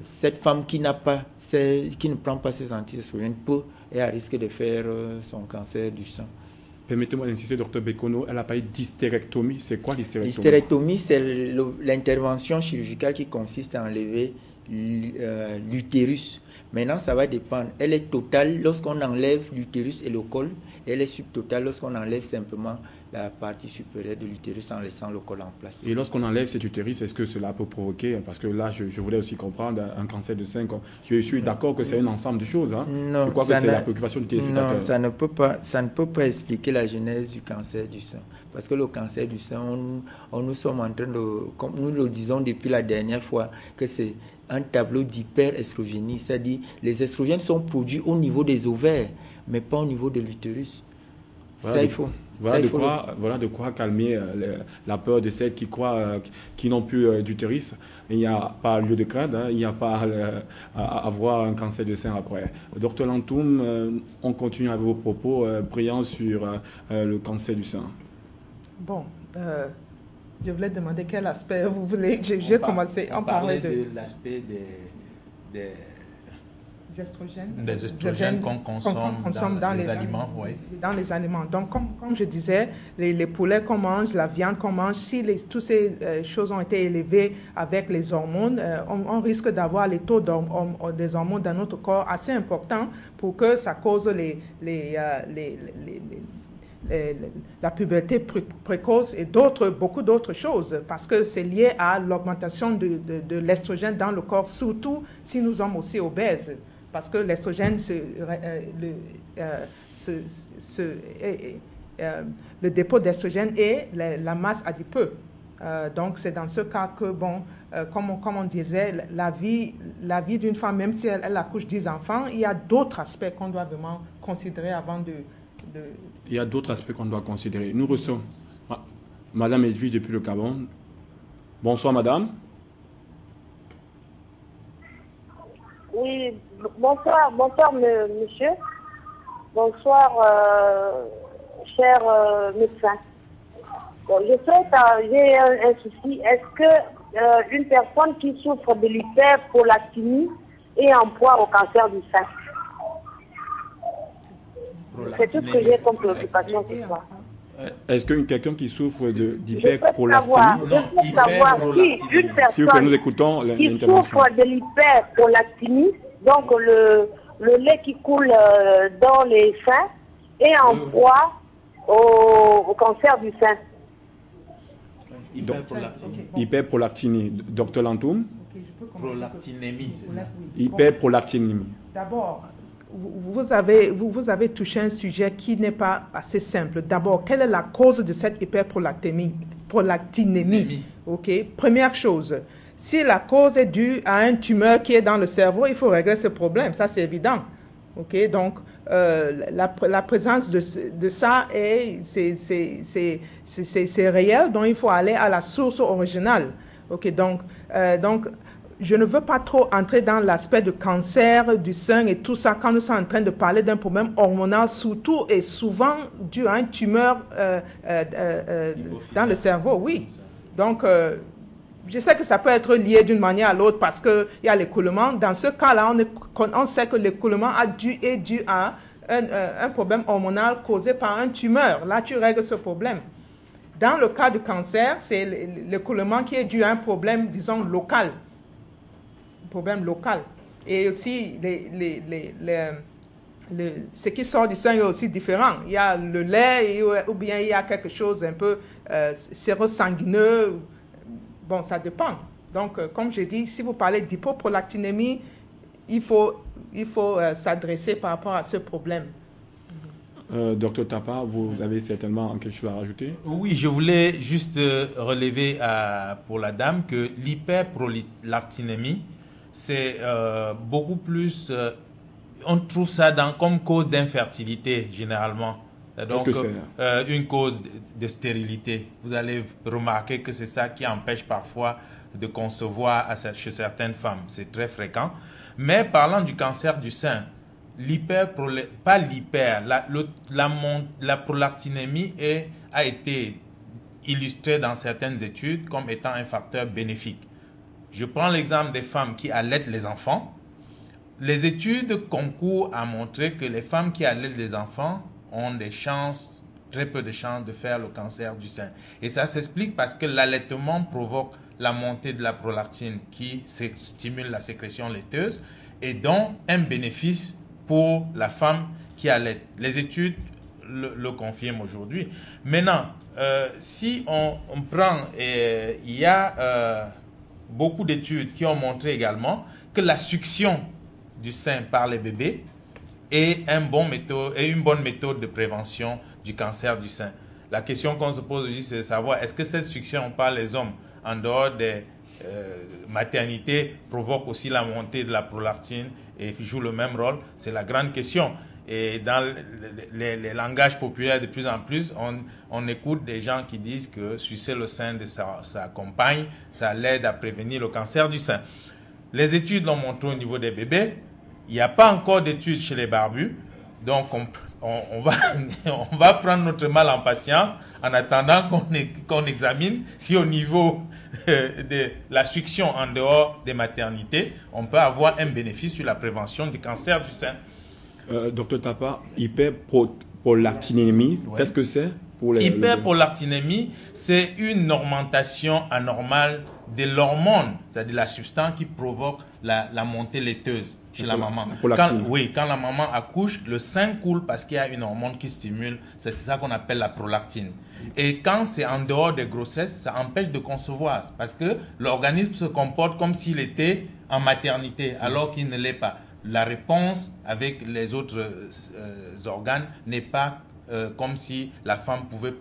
Speaker 11: cette femme qui ne prend pas ces anti-estrogènes est à risque de faire son cancer du sein.
Speaker 1: Permettez-moi d'insister, docteur Bekono, elle a parlé d'hystérectomie. C'est quoi l'hystérectomie?
Speaker 11: L'hystérectomie, c'est l'intervention chirurgicale qui consiste à enlever l'utérus. Maintenant, ça va dépendre. Elle est totale lorsqu'on enlève l'utérus et le col, et elle est subtotale lorsqu'on enlève simplement la partie supérieure de l'utérus en laissant le col en place.
Speaker 1: Et lorsqu'on enlève cet utérus, est-ce que cela peut provoquer, parce que là, je voulais aussi comprendre, un cancer du sein. Je suis d'accord que c'est un ensemble de choses. Hein.
Speaker 11: Non,
Speaker 1: je crois que c'est la préoccupation du téléspectateur.
Speaker 11: Non, ça ne peut pas expliquer la genèse du cancer du sein. Parce que le cancer du sein, nous sommes en train de, comme nous le disons depuis la dernière fois, que c'est un tableau d'hyperestrogénie, c'est-à-dire les estrogènes sont produits au niveau des ovaires, mais pas au niveau de l'utérus.
Speaker 1: Voilà, ça, il faut. Voilà de quoi calmer la peur de celles qui croient qu'ils n'ont plus d'utérus. Il n'y a pas lieu de craindre, hein, il n'y a pas à avoir un cancer de sein après. Docteur Lantoum, on continue avec vos propos brillants sur le cancer du sein.
Speaker 16: Bon, je voulais demander quel aspect vous voulez. J'ai commencé à parler de
Speaker 15: l'aspect des
Speaker 16: estrogènes
Speaker 15: qu'on consomme dans les aliments. Oui.
Speaker 16: Dans les aliments. Donc, comme je disais, les poulets qu'on mange, la viande qu'on mange, si toutes ces choses ont été élevées avec les hormones, on risque d'avoir les taux des hormones dans notre corps assez importants pour que ça cause la puberté précoce et beaucoup d'autres choses, parce que c'est lié à l'augmentation de l'estrogène dans le corps, surtout si nous sommes aussi obèses, parce que l'estrogène, le dépôt d'estrogène est la masse adipeuse. Donc c'est dans ce cas que, comme on disait, la vie d'une femme, même si elle accouche 10 enfants, il y a d'autres aspects qu'on doit vraiment considérer avant de...
Speaker 1: Il y a d'autres aspects qu'on doit considérer. Nous recevons Madame Edwige depuis le Gabon. Bonsoir, Madame.
Speaker 20: Oui, bonsoir monsieur. Bonsoir, cher médecin. Bon, j'ai un souci. Est-ce que une personne qui souffre de l'hyperprolactinémie est en proie au cancer du sein? C'est tout ce que j'ai comme préoccupation ce soir.
Speaker 1: Est-ce que quelqu'un qui souffre d'hyperprolactinémie,
Speaker 20: je peux savoir si une personne
Speaker 1: nous écoutons
Speaker 20: qui souffre de l'hyperprolactinémie, donc le lait qui coule dans les seins, est en proie au cancer du sein.
Speaker 1: Hyperprolactinémie. Docteur Lantoum?
Speaker 15: Prolactinémie, c'est ça?
Speaker 1: Hyperprolactinémie.
Speaker 16: D'abord, vous avez touché un sujet qui n'est pas assez simple. D'abord, quelle est la cause de cette hyperprolactinémie? Okay. Première chose, si la cause est due à une tumeur qui est dans le cerveau, il faut régler ce problème. Ça, c'est évident. Okay. Donc, la présence de ça, c'est réel. Donc, il faut aller à la source originale. Okay. Donc, je ne veux pas trop entrer dans l'aspect du cancer du sein et tout ça quand nous sommes en train de parler d'un problème hormonal, surtout et souvent dû à une tumeur dans le cerveau, oui. Donc, je sais que ça peut être lié d'une manière à l'autre parce qu'il y a l'écoulement. Dans ce cas-là, on sait que l'écoulement est dû à un problème hormonal causé par une tumeur. Là, tu règles ce problème. Dans le cas du cancer, c'est l'écoulement qui est dû à un problème, disons, local. Problème local. Et aussi, ce qui sort du sein est aussi différent. Il y a le lait ou bien il y a quelque chose un peu sérosanguineux. Bon, ça dépend. Donc, comme je dis, si vous parlez d'hypoprolactinémie, il faut s'adresser par rapport à ce problème.
Speaker 1: Docteur Tapa, vous avez certainement quelque chose à rajouter?
Speaker 15: Oui, je voulais juste relever pour la dame que l'hyperprolactinémie, c'est beaucoup plus, on trouve ça comme cause d'infertilité généralement. Donc, une cause de stérilité. Vous allez remarquer que c'est ça qui empêche parfois de concevoir chez certaines femmes. C'est très fréquent. Mais parlant du cancer du sein, la prolactinémie a été illustrée dans certaines études comme étant un facteur bénéfique. Je prends l'exemple des femmes qui allaitent les enfants. Les études concourent à montrer que les femmes qui allaitent les enfants ont des chances très peu de chances de faire le cancer du sein. Et ça s'explique parce que l'allaitement provoque la montée de la prolactine qui stimule la sécrétion laiteuse et donc un bénéfice pour la femme qui allait. Les études le confirment aujourd'hui. Maintenant, si on prend, il y a beaucoup d'études qui ont montré également que la succion du sein par les bébés est une bonne méthode de prévention du cancer du sein. La question qu'on se pose aussi, c'est de savoir est-ce que cette succion par les hommes en dehors des maternités provoque aussi la montée de la prolactine et joue le même rôle? C'est la grande question. Et dans les langages populaires, de plus en plus, on écoute des gens qui disent que sucer le sein de sa compagne, ça l'aide à prévenir le cancer du sein. Les études l'ont montré au niveau des bébés. Il n'y a pas encore d'études chez les barbus. Donc, on va prendre notre mal en patience en attendant qu'on examine si au niveau de la succion en dehors des maternités, on peut avoir un bénéfice sur la prévention du cancer du sein.
Speaker 1: Docteur Tapa, hyperprolactinémie, qu'est-ce que c'est pour les...
Speaker 15: Hyperprolactinémie, c'est une augmentation anormale de l'hormone, c'est-à-dire la substance qui provoque la montée laiteuse chez la maman. Quand la maman accouche, le sein coule parce qu'il y a une hormone qui stimule, c'est ça qu'on appelle la prolactine. Et quand c'est en dehors des grossesses, ça empêche de concevoir parce que l'organisme se comporte comme s'il était en maternité alors qu'il ne l'est pas. La réponse avec les autres organes n'est pas comme si la femme pouvait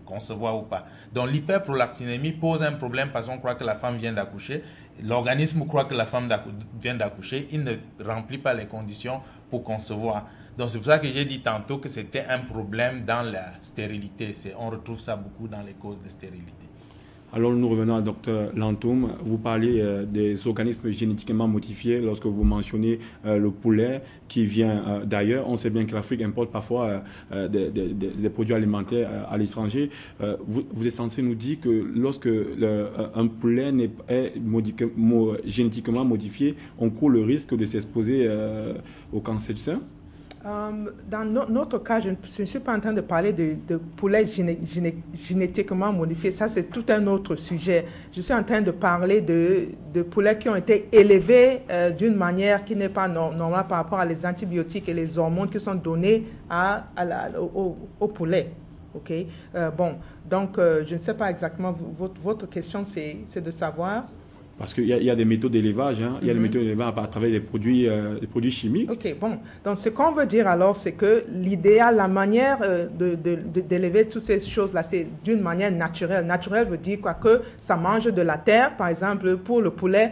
Speaker 15: concevoir ou pas. Donc l'hyperprolactinémie pose un problème parce qu'on croit que la femme vient d'accoucher. L'organisme croit que la femme vient d'accoucher. Il ne remplit pas les conditions pour concevoir. Donc c'est pour ça que j'ai dit tantôt que c'était un problème dans la stérilité. On retrouve ça beaucoup dans les causes de stérilité.
Speaker 1: Alors nous revenons à Dr Lantoum. Vous parlez des organismes génétiquement modifiés lorsque vous mentionnez le poulet qui vient d'ailleurs. On sait bien que l'Afrique importe parfois des produits alimentaires à l'étranger. Vous êtes censé nous dire que lorsque un poulet est génétiquement modifié, on court le risque de s'exposer au cancer du sein?
Speaker 16: Dans notre cas, je ne suis pas en train de parler de poulets génétiquement modifiés. Ça, c'est tout un autre sujet. Je suis en train de parler de poulets qui ont été élevés d'une manière qui n'est pas normale par rapport à les antibiotiques et les hormones qui sont donnés au poulet. Okay? Donc, je ne sais pas exactement, votre question, c'est de savoir...
Speaker 1: Parce qu'il y a des méthodes d'élevage, il y a des méthodes d'élevage à travers des produits chimiques.
Speaker 16: Ok, bon. Donc, ce qu'on veut dire alors, c'est que l'idéal, la manière d'élever toutes ces choses-là, c'est d'une manière naturelle. Naturel veut dire quoi? Que ça mange de la terre, par exemple, pour le poulet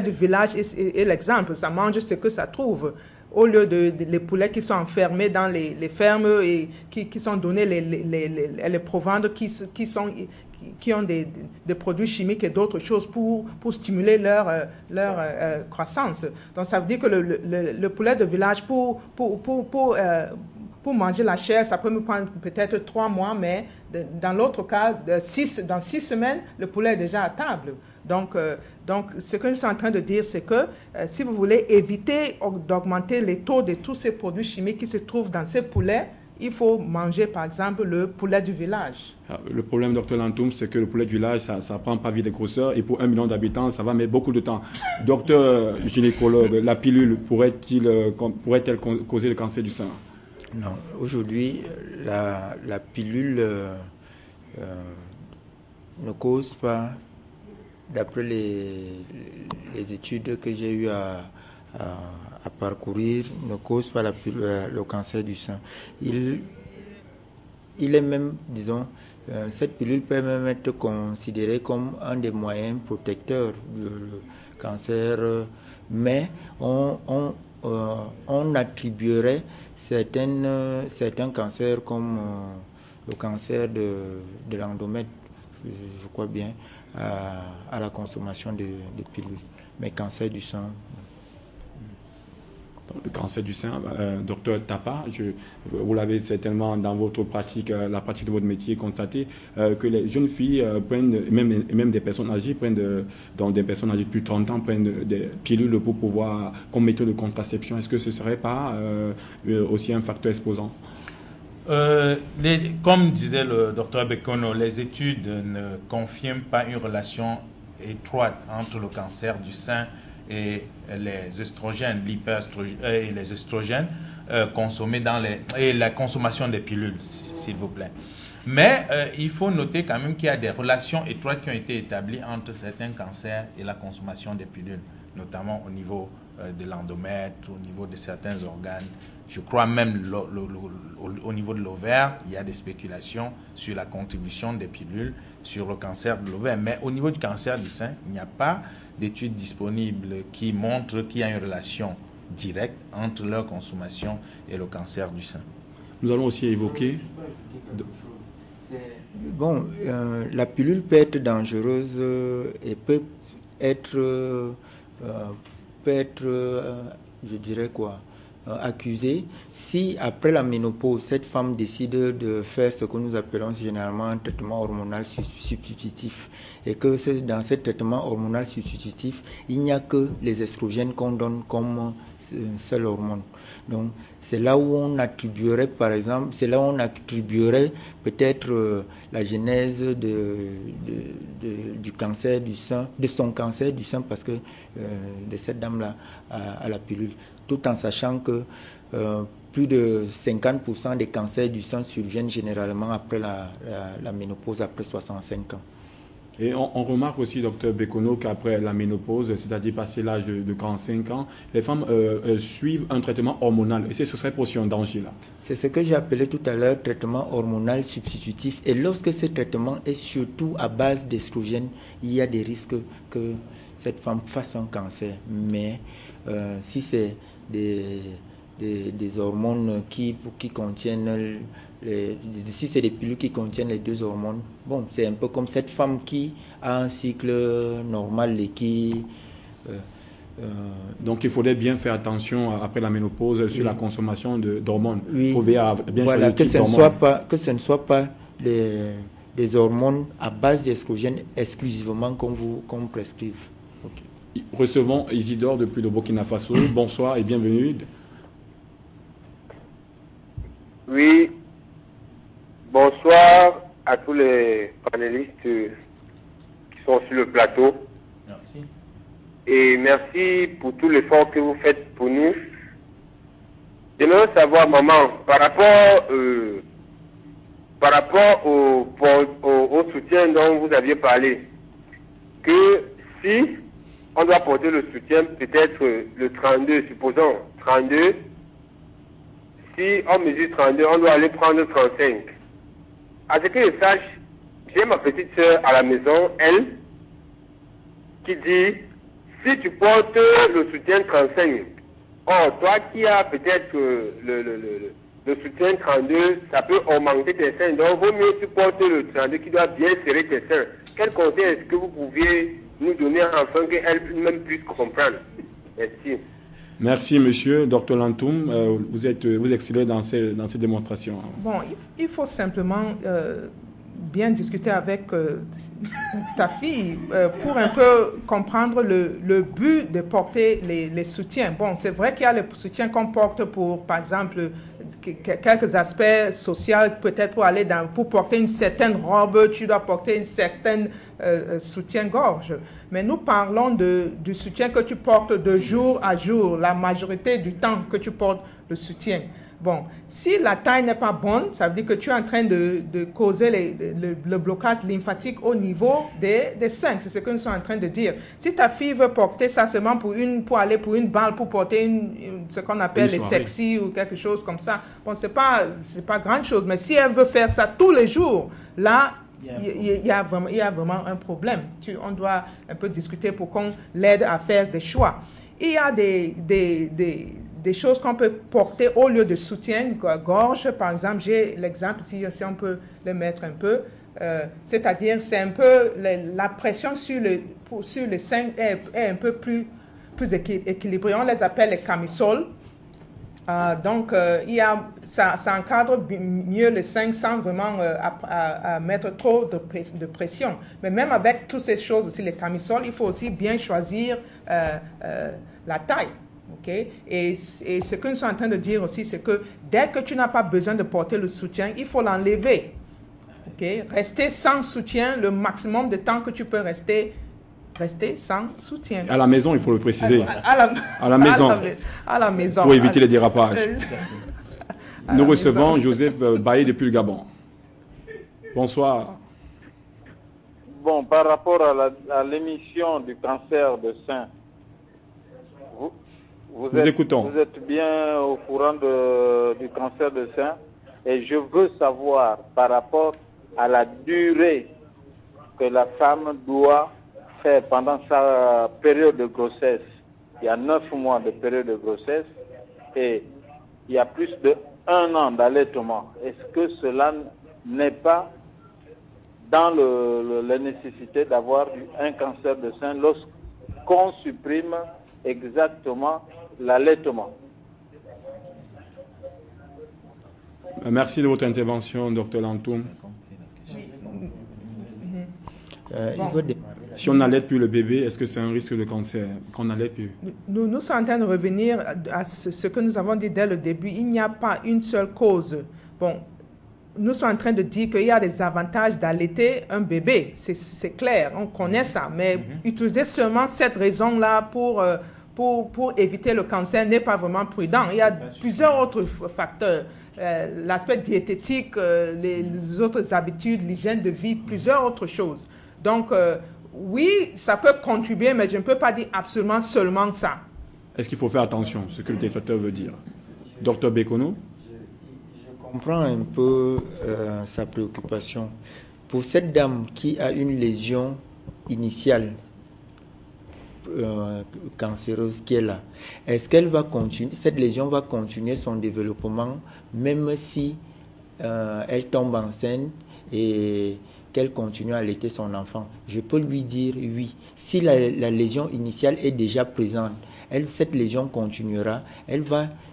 Speaker 16: du village est l'exemple. Ça mange ce que ça trouve. Au lieu les poulets qui sont enfermés dans les fermes et qui sont donnés les provendres qui ont des produits chimiques et d'autres choses pour stimuler leur croissance. Donc ça veut dire que le poulet de village, pour manger la chair, ça peut me prendre peut-être 3 mois, mais dans l'autre cas, dans 6 semaines, le poulet est déjà à table. Donc, ce que je suis en train de dire, c'est que si vous voulez éviter d'augmenter les taux de tous ces produits chimiques qui se trouvent dans ces poulets, il faut manger, par exemple, le poulet du village.
Speaker 1: Le problème, Dr Lantoum, c'est que le poulet du village, ça ne prend pas vite de grosseur. Et pour 1 million d'habitants, ça va mettre beaucoup de temps. Docteur gynécologue, la pilule pourrait-elle causer le cancer du sein?
Speaker 11: Non. Aujourd'hui, la pilule ne cause pas, d'après les études que j'ai eues à parcourir, ne cause pas le cancer du sein. Il est même, disons, cette pilule peut même être considérée comme un des moyens protecteurs du cancer, mais on attribuerait certains cancers comme le cancer de l'endomètre, je crois bien, à la consommation de pilules. Mais cancer du sein...
Speaker 1: Le cancer du sein, docteur Tapa, vous l'avez certainement dans votre pratique, la pratique de votre métier, constaté que les jeunes filles prennent, même des personnes âgées, donc des personnes âgées de plus de 30 ans, prennent des pilules pour pouvoir, comme méthode de contraception. Est-ce que ce ne serait pas aussi un facteur exposant?
Speaker 15: Comme disait le docteur Bekono, les études ne confirment pas une relation étroite entre le cancer du sein et les oestrogènes, et les oestrogènes consommés et la consommation des pilules, s'il vous plaît. Mais il faut noter quand même qu'il y a des relations étroites qui ont été établies entre certains cancers et la consommation des pilules, notamment au niveau de l'endomètre, au niveau de certains organes. Je crois même au niveau de l'ovaire, il y a des spéculations sur la contribution des pilules sur le cancer de l'ovaire. Mais au niveau du cancer du sein, il n'y a pas d'études disponibles qui montrent qu'il y a une relation directe entre leur consommation et le cancer du sein.
Speaker 1: Nous allons aussi évoquer...
Speaker 11: Bon, la pilule peut être dangereuse et peut être, je dirais quoi, accusée si après la ménopause, cette femme décide de faire ce que nous appelons généralement un traitement hormonal substitutif. Et que dans ce traitement hormonal substitutif, il n'y a que les estrogènes qu'on donne comme seule hormone. Donc c'est là où on attribuerait, par exemple, c'est là où on attribuerait peut-être la genèse du cancer du sein, de son cancer du sein, parce que de cette dame-là à la pilule, tout en sachant que plus de 50% des cancers du sein surviennent généralement après la ménopause, après 65 ans.
Speaker 1: Et on remarque aussi, docteur Bekono, qu'après la ménopause, c'est-à-dire passé l'âge de 45 ans, les femmes suivent un traitement hormonal. Et ce serait pour un danger là.
Speaker 11: C'est ce que j'ai appelé tout à l'heure traitement hormonal substitutif. Et lorsque ce traitement est surtout à base d'estrogènes, il y a des risques que cette femme fasse un cancer. Mais si c'est des hormones qui contiennent... si c'est des pilules qui contiennent les deux hormones, bon, c'est un peu comme cette femme qui a un cycle normal et qui...
Speaker 1: Donc il faudrait bien faire attention après la ménopause sur la consommation d'hormones.
Speaker 11: Oui.
Speaker 1: Il faut bien
Speaker 11: voilà, que ce ne soit pas des hormones à base d'estrogènes exclusivement qu'on prescrive.
Speaker 1: Okay. Recevons Isidore depuis le Burkina Faso. Bonsoir et bienvenue.
Speaker 13: Oui. Bonsoir à tous les panélistes qui sont sur le plateau.
Speaker 15: Merci.
Speaker 13: Et merci pour tout l'effort que vous faites pour nous. J'aimerais savoir, maman, par rapport au soutien dont vous aviez parlé, que si on doit porter le soutien, peut-être le 32, supposons 32, si on mesure 32, on doit aller prendre 35. À ce que je sache, j'ai ma petite soeur à la maison, elle, qui dit, si tu portes le soutien 35, or toi qui as peut-être le soutien 32, ça peut augmenter tes seins, donc vaut mieux tu portes le 32 qui doit bien serrer tes seins. Quel conseil est-ce que vous pouviez nous donner afin qu'elle même puisse comprendre? Merci.
Speaker 1: Merci, monsieur. Dr Lantoum, vous excellez dans ces démonstrations.
Speaker 16: Bon, il faut simplement bien discuter avec ta fille pour un peu comprendre le but de porter les soutiens. Bon, c'est vrai qu'il y a le soutien qu'on porte pour, par exemple, quelques aspects sociaux, peut-être pour porter une certaine robe, tu dois porter une certaine soutien-gorge. Mais nous parlons du soutien que tu portes de jour à jour, la majorité du temps que tu portes le soutien. Bon, si la taille n'est pas bonne, ça veut dire que tu es en train de causer le blocage lymphatique au niveau des seins. C'est ce que nous sommes en train de dire. Si ta fille veut porter ça seulement pour aller pour une balle, pour porter ce qu'on appelle les sexy ou quelque chose comme ça, bon, c'est pas grande chose. Mais si elle veut faire ça tous les jours, là, il y a vraiment un problème. On doit un peu discuter pour qu'on l'aide à faire des choix. Il y a des choses qu'on peut porter au lieu de soutien-gorge. Par exemple, j'ai l'exemple, si on peut le mettre un peu, c'est-à-dire c'est un peu la pression sur le sein est un peu plus équilibrée. On les appelle les camisoles. Donc, ça encadre mieux le sein sans vraiment à mettre trop de pression. Mais même avec toutes ces choses aussi, les camisoles, il faut aussi bien choisir la taille. Okay? Et ce que nous sommes en train de dire aussi, c'est que dès que tu n'as pas besoin de porter le soutien, il faut l'enlever. Okay? Rester sans soutien le maximum de temps que tu peux rester sans soutien.
Speaker 1: À la maison, il faut le préciser.
Speaker 16: À
Speaker 1: la maison.
Speaker 16: À la maison.
Speaker 1: Pour éviter les dérapages. Nous recevons Joseph Baye depuis le Gabon. Bonsoir.
Speaker 21: Bon, par rapport à l'émission du cancer de sein, vous êtes bien au courant du cancer de sein, et je veux savoir par rapport à la durée que la femme doit faire pendant sa période de grossesse. Il y a 9 mois de période de grossesse et il y a plus de 1 an d'allaitement. Est-ce que cela n'est pas dans la nécessité d'avoir un cancer de sein lorsqu'on supprime exactement l'allaitement?
Speaker 1: Merci de votre intervention, Dr Lantoum. Si on n'allaite plus le bébé, est-ce que c'est un risque de cancer qu'on n'allaite plus?
Speaker 16: Nous sommes en train de revenir à ce que nous avons dit dès le début. Il n'y a pas une seule cause. Bon, nous sommes en train de dire qu'il y a des avantages d'allaiter un bébé. C'est clair, on connaît ça. Mais utiliser seulement cette raison-là pour éviter le cancer n'est pas vraiment prudent. Il y a plusieurs autres facteurs. L'aspect diététique, les autres habitudes, l'hygiène de vie, plusieurs autres choses. Donc, oui, ça peut contribuer, mais je ne peux pas dire absolument seulement ça.
Speaker 1: Est-ce qu'il faut faire attention, ce que le téléspectateur veut dire? Docteur Bekono?
Speaker 11: Je comprends un peu sa préoccupation. Pour cette dame qui a une lésion initiale cancéreuse qui est là, est-ce qu'elle va continuer, cette lésion va continuer son développement même si elle tombe enceinte et qu'elle continue à allaiter son enfant? Je peux lui dire oui. Si la lésion initiale est déjà présente, cette lésion continuera.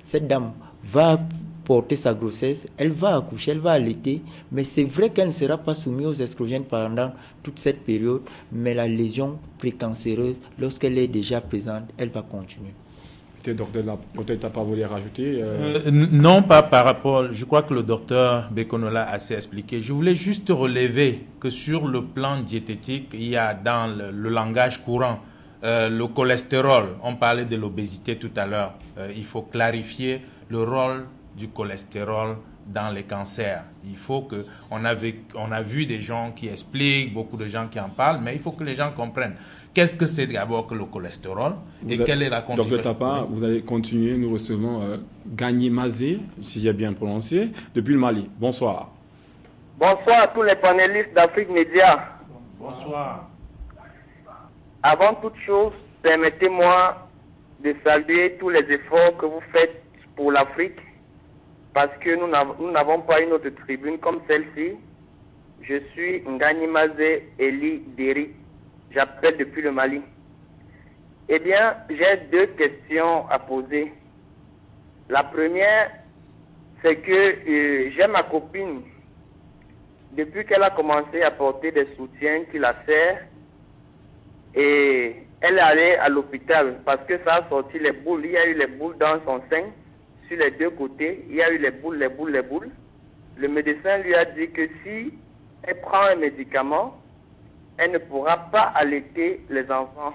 Speaker 11: Cette dame va porter sa grossesse, elle va accoucher, elle va allaiter, mais c'est vrai qu'elle ne sera pas soumise aux estrogènes pendant toute cette période, mais la lésion précancéreuse, lorsqu'elle est déjà présente, elle va continuer.
Speaker 1: Peut-être tu n'as pas voulu rajouter
Speaker 15: Non, pas par rapport. Je crois que le docteur Bekono l'a assez expliqué. Je voulais juste relever que sur le plan diététique, il y a dans le langage courant le cholestérol. On parlait de l'obésité tout à l'heure. Il faut clarifier le rôle du cholestérol dans les cancers. Il faut que on a vu des gens qui expliquent, beaucoup de gens qui en parlent, mais il faut que les gens comprennent. Qu'est-ce que c'est d'abord que le cholestérol et quelle est la contribution?
Speaker 1: Docteur Tapa, vous allez continuer. Nous recevons Gagné Mazé, si j'ai bien prononcé, depuis le Mali. Bonsoir.
Speaker 22: Bonsoir à tous les panélistes d'Afrique Média.
Speaker 15: Bonsoir.
Speaker 22: Avant toute chose, permettez-moi de saluer tous les efforts que vous faites pour l'Afrique, parce que nous n'avons pas une autre tribune comme celle-ci. Je suis Ngani Mazé Eli Deri. J'appelle depuis le Mali. Eh bien, j'ai 2 questions à poser. La première, c'est que j'ai ma copine, depuis qu'elle a commencé à porter des soutiens qui la serrent, et elle est allée à l'hôpital parce que ça a sorti les boules. Il y a eu les boules dans son sein, sur les 2 côtés. Il y a eu les boules. Le médecin lui a dit que si elle prend un médicament, elle ne pourra pas allaiter les enfants.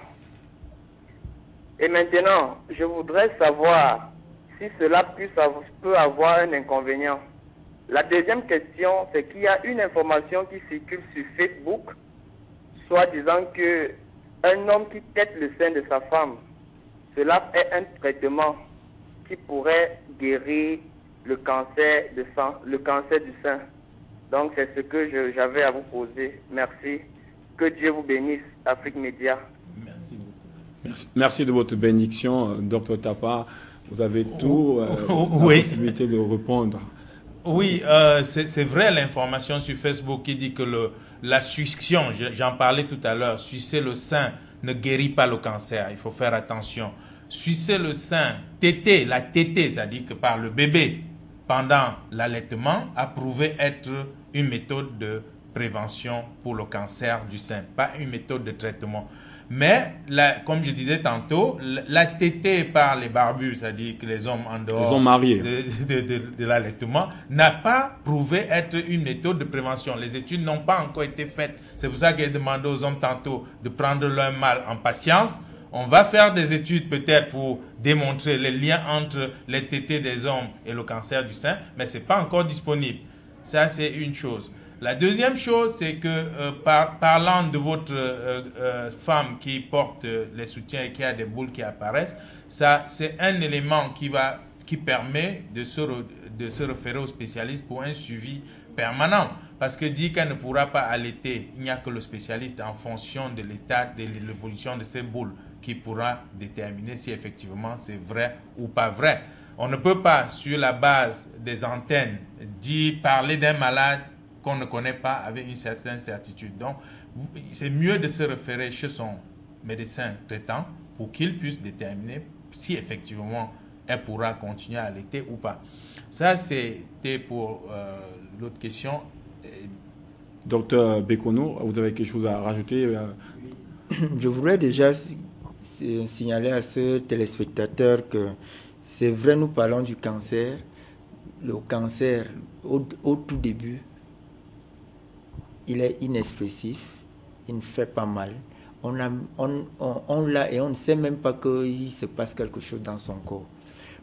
Speaker 22: Et maintenant, je voudrais savoir si cela peut avoir un inconvénient. La deuxième question, c'est qu'il y a une information qui circule sur Facebook, soit disant que un homme qui tète le sein de sa femme, cela est un traitement qui pourrait guérir le cancer du sein. Donc c'est ce que j'avais à vous poser. Merci. Que Dieu vous bénisse, Afrique Média.
Speaker 1: Merci de votre bénédiction, Dr Tapa. Vous avez tout la possibilité de répondre.
Speaker 15: Oui, c'est vrai l'information sur Facebook qui dit que la succion, j'en parlais tout à l'heure, sucer le sein ne guérit pas le cancer. Il faut faire attention. Sucer le sein, la tétée, c'est-à-dire que par le bébé pendant l'allaitement, a prouvé être une méthode de prévention pour le cancer du sein, pas une méthode de traitement. Mais, comme je disais tantôt, la tétée par les barbus, c'est-à-dire que les hommes en dehors
Speaker 1: les hommes mariés.
Speaker 15: de l'allaitement, n'a pas prouvé être une méthode de prévention. Les études n'ont pas encore été faites. C'est pour ça qu'il est demandé aux hommes tantôt de prendre leur mal en patience. On va faire des études peut-être pour démontrer les liens entre les tétées des hommes et le cancer du sein, mais ce n'est pas encore disponible. Ça, c'est une chose. La deuxième chose, c'est que parlant de votre femme qui porte les soutiens et qui a des boules qui apparaissent, ça, c'est un élément qui permet de se référer au spécialiste pour un suivi permanent. Parce que dit qu'elle ne pourra pas allaiter, il n'y a que le spécialiste en fonction de l'état, de l'évolution de ces boules qui pourra déterminer si effectivement c'est vrai ou pas vrai. On ne peut pas, sur la base des antennes, parler d'un malade qu'on ne connaît pas avec une certaine certitude. Donc, c'est mieux de se référer chez son médecin traitant pour qu'il puisse déterminer si effectivement elle pourra continuer à allaiter ou pas. Ça, c'était pour l'autre question.
Speaker 1: Docteur Bekono, vous avez quelque chose à rajouter?
Speaker 11: Je voudrais déjà signaler à ce téléspectateur que c'est vrai, nous parlons du cancer. Le cancer, au tout début, il est inexpressif, il ne fait pas mal. On l'a et on ne sait même pas qu'il se passe quelque chose dans son corps.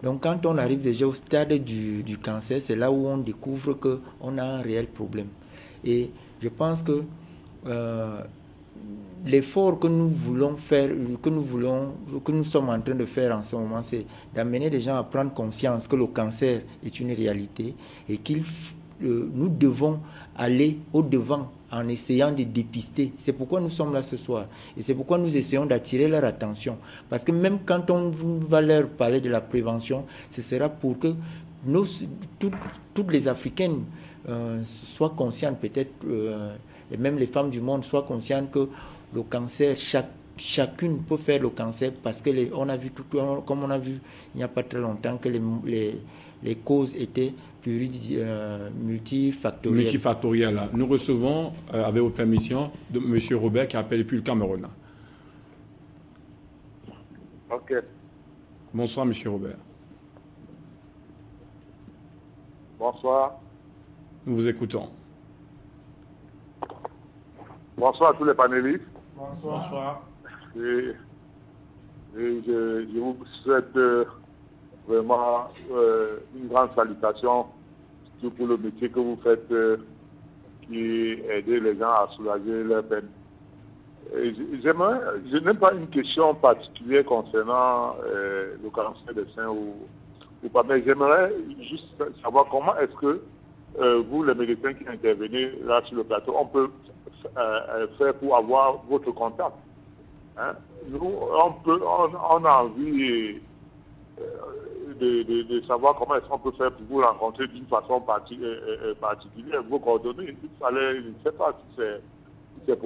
Speaker 11: Donc quand on arrive déjà au stade du cancer, c'est là où on découvre qu'on a un réel problème. Et je pense que l'effort que nous voulons faire, que nous sommes en train de faire en ce moment, c'est d'amener les gens à prendre conscience que le cancer est une réalité et nous devons aller au-devant en essayant de dépister. C'est pourquoi nous sommes là ce soir. Et c'est pourquoi nous essayons d'attirer leur attention. Parce que même quand on va leur parler de la prévention, ce sera pour que toutes les Africaines soient conscientes, peut-être, et même les femmes du monde soient conscientes que le cancer, chacune peut faire le cancer parce que on a vu comme on a vu il n'y a pas très longtemps que les causes étaient multifactorielles.
Speaker 1: Multifactorielles. Nous recevons, avec votre permission, de M. Robert qui appelle depuis le Cameroun.
Speaker 2: Ok.
Speaker 1: Bonsoir, M. Robert.
Speaker 2: Bonsoir.
Speaker 1: Nous vous écoutons.
Speaker 2: Bonsoir à tous les panélistes.
Speaker 15: Bonsoir.
Speaker 2: Et je vous souhaite vraiment une grande salutation, surtout pour le métier que vous faites, qui aide les gens à soulager leur peine. Je n'ai pas une question particulière concernant le cancer des seins ou pas, mais j'aimerais juste savoir comment est-ce que vous, les médecins qui intervenez là sur le plateau, on peut faire pour avoir votre contact. Hein? Nous, on a envie de savoir comment est-ce qu'on peut faire pour vous rencontrer d'une façon particulière, vos coordonnées. Il fallait, je ne sais pas si c'est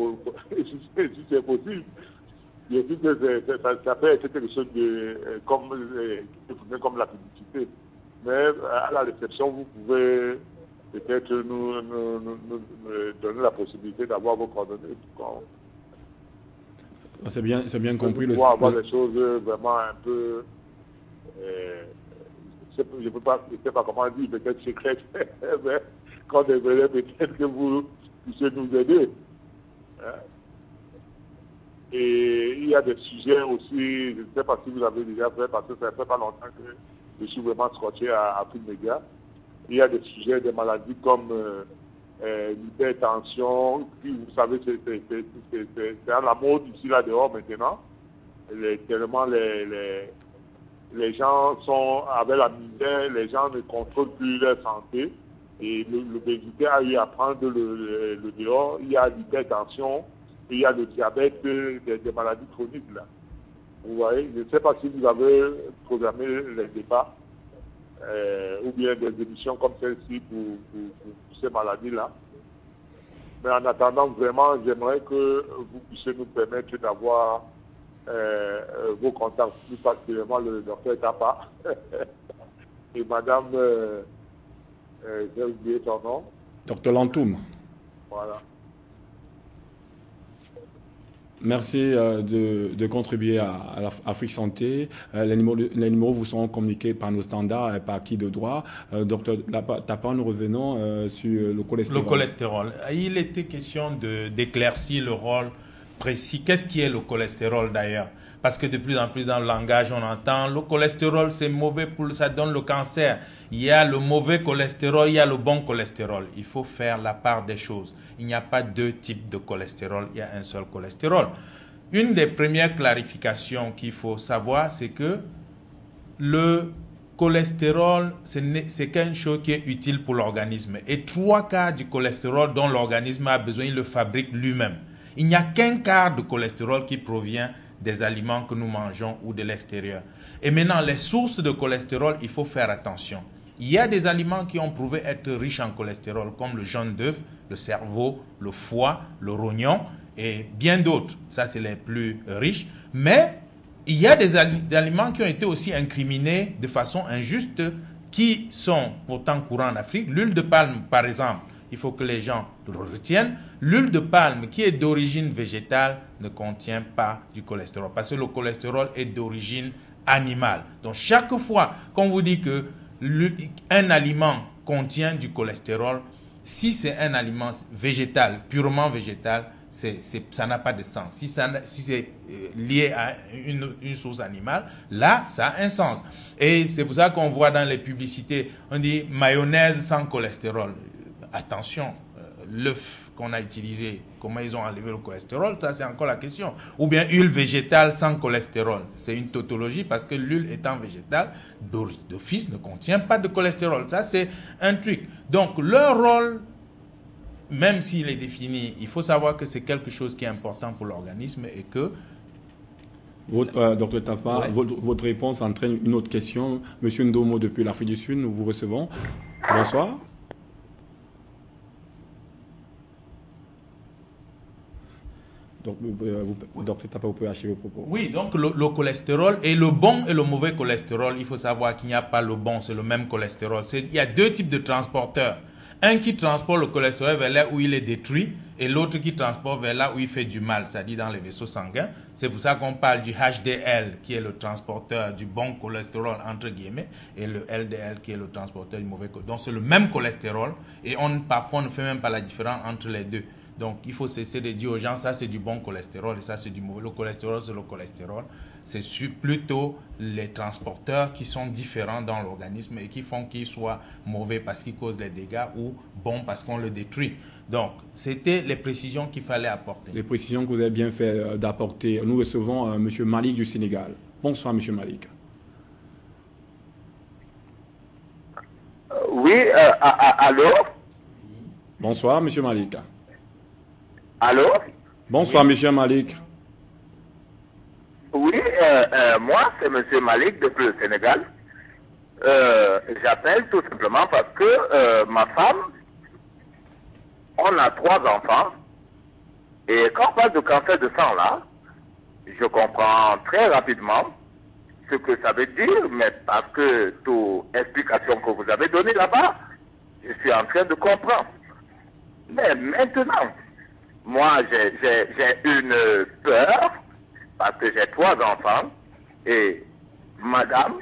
Speaker 2: possible. Je dis que ça peut être quelque chose comme la publicité. Mais à la réception, vous pouvez peut-être nous donner la possibilité d'avoir vos coordonnées.
Speaker 1: C'est bien compris.
Speaker 2: Pour avoir des choses vraiment un peu... je ne sais pas comment dire, peut-être secrètes, mais quand on devrait peut-être que vous puissiez nous aider. Hein? Et il y a des sujets aussi, je ne sais pas si vous avez déjà fait, parce que ça ne fait pas longtemps que je suis vraiment scotché à tout média. Il y a des sujets, des maladies comme l'hypertension, qui, vous savez, c'est à la mode ici, là, dehors maintenant. Tellement les gens sont avec la misère, les gens ne contrôlent plus leur santé. Et l'obésité a eu à prendre le dehors. Il y a l'hypertension, il y a le diabète, des maladies chroniques, là. Vous voyez, je ne sais pas si vous avez programmé les débats ou bien des émissions comme celle-ci pour ces maladies-là. Mais en attendant, vraiment, j'aimerais que vous puissiez nous permettre d'avoir vos contacts, plus particulièrement le docteur Tapa et madame, j'ai oublié son nom.
Speaker 1: Docteur Lantoum.
Speaker 2: Voilà.
Speaker 1: Merci de contribuer à l'Afrique Santé. Les numéros vous seront communiqués par nos standards et par acquis de droit. Docteur Tapa, nous revenons sur le cholestérol.
Speaker 15: Le cholestérol. Il était question d'éclaircir le rôle précis. Qu'est-ce qui est le cholestérol d'ailleurs? Parce que de plus en plus dans le langage, on entend le cholestérol, c'est mauvais, ça donne le cancer. Il y a le mauvais cholestérol, il y a le bon cholestérol. Il faut faire la part des choses. Il n'y a pas deux types de cholestérol, il y a un seul cholestérol. Une des premières clarifications qu'il faut savoir, c'est que le cholestérol, c'est quelque chose qui est utile pour l'organisme. Et 3/4 du cholestérol dont l'organisme a besoin, il le fabrique lui-même. Il n'y a qu'un quart de cholestérol qui provient des aliments que nous mangeons ou de l'extérieur. Et maintenant, les sources de cholestérol, il faut faire attention. Il y a des aliments qui ont prouvé être riches en cholestérol, comme le jaune d'œuf, le cerveau, le foie, le rognon et bien d'autres. Ça, c'est les plus riches. Mais il y a des aliments qui ont été aussi incriminés de façon injuste, qui sont pourtant courants en Afrique. L'huile de palme, par exemple, il faut que les gens le retiennent. L'huile de palme qui est d'origine végétale ne contient pas du cholestérol parce que le cholestérol est d'origine animale. Donc chaque fois qu'on vous dit que un aliment contient du cholestérol, si c'est un aliment végétal, purement végétal, ça n'a pas de sens. Si c'est lié à une source animale, là, ça a un sens. Et c'est pour ça qu'on voit dans les publicités, on dit mayonnaise sans cholestérol. Attention, l'œuf qu'on a utilisé, comment ils ont enlevé le cholestérol, ça c'est encore la question. Ou bien huile végétale sans cholestérol. C'est une tautologie parce que l'huile étant végétale, d'office ne contient pas de cholestérol. Ça c'est un truc. Donc leur rôle, même s'il est défini, il faut savoir que c'est quelque chose qui est important pour l'organisme et que...
Speaker 1: Docteur Tapa, ouais. Votre réponse entraîne une autre question. Monsieur Ndomo depuis l'Afrique du Sud, nous vous recevons. Bonsoir. Donc, docteur Tapa, vous pouvez achever vos propos.
Speaker 15: Oui, donc le cholestérol et le bon et le mauvais cholestérol, il faut savoir qu'il n'y a pas le bon, c'est le même cholestérol. Il y a deux types de transporteurs. Un qui transporte le cholestérol vers là où il est détruit et l'autre qui transporte vers là où il fait du mal, c'est-à-dire dans les vaisseaux sanguins. C'est pour ça qu'on parle du HDL qui est le transporteur du bon cholestérol entre guillemets et le LDL qui est le transporteur du mauvais cholestérol. Donc c'est le même cholestérol et parfois on ne fait même pas la différence entre les deux. Donc, il faut cesser de dire aux gens, ça c'est du bon cholestérol et ça c'est du mauvais. Le cholestérol, c'est le cholestérol. C'est plutôt les transporteurs qui sont différents dans l'organisme et qui font qu'il soit mauvais parce qu'il cause les dégâts ou bon parce qu'on le détruit. Donc, c'était les précisions qu'il fallait apporter.
Speaker 1: Les précisions que vous avez bien fait d'apporter. Nous recevons M. Malik du Sénégal. Bonsoir, M. Malik.
Speaker 22: Oui, allô?
Speaker 1: Bonsoir, M. Malik.
Speaker 22: Allô?
Speaker 1: Bonsoir, monsieur Malik.
Speaker 22: Oui, moi, c'est monsieur Malik depuis le Sénégal. J'appelle tout simplement parce que ma femme, on a 3 enfants. Et quand on parle de cancer de sang, là, je comprends très rapidement ce que ça veut dire, mais parce que toute explication que vous avez donnée là-bas, je suis en train de comprendre. Mais maintenant, moi, j'ai une peur parce que j'ai 3 enfants et madame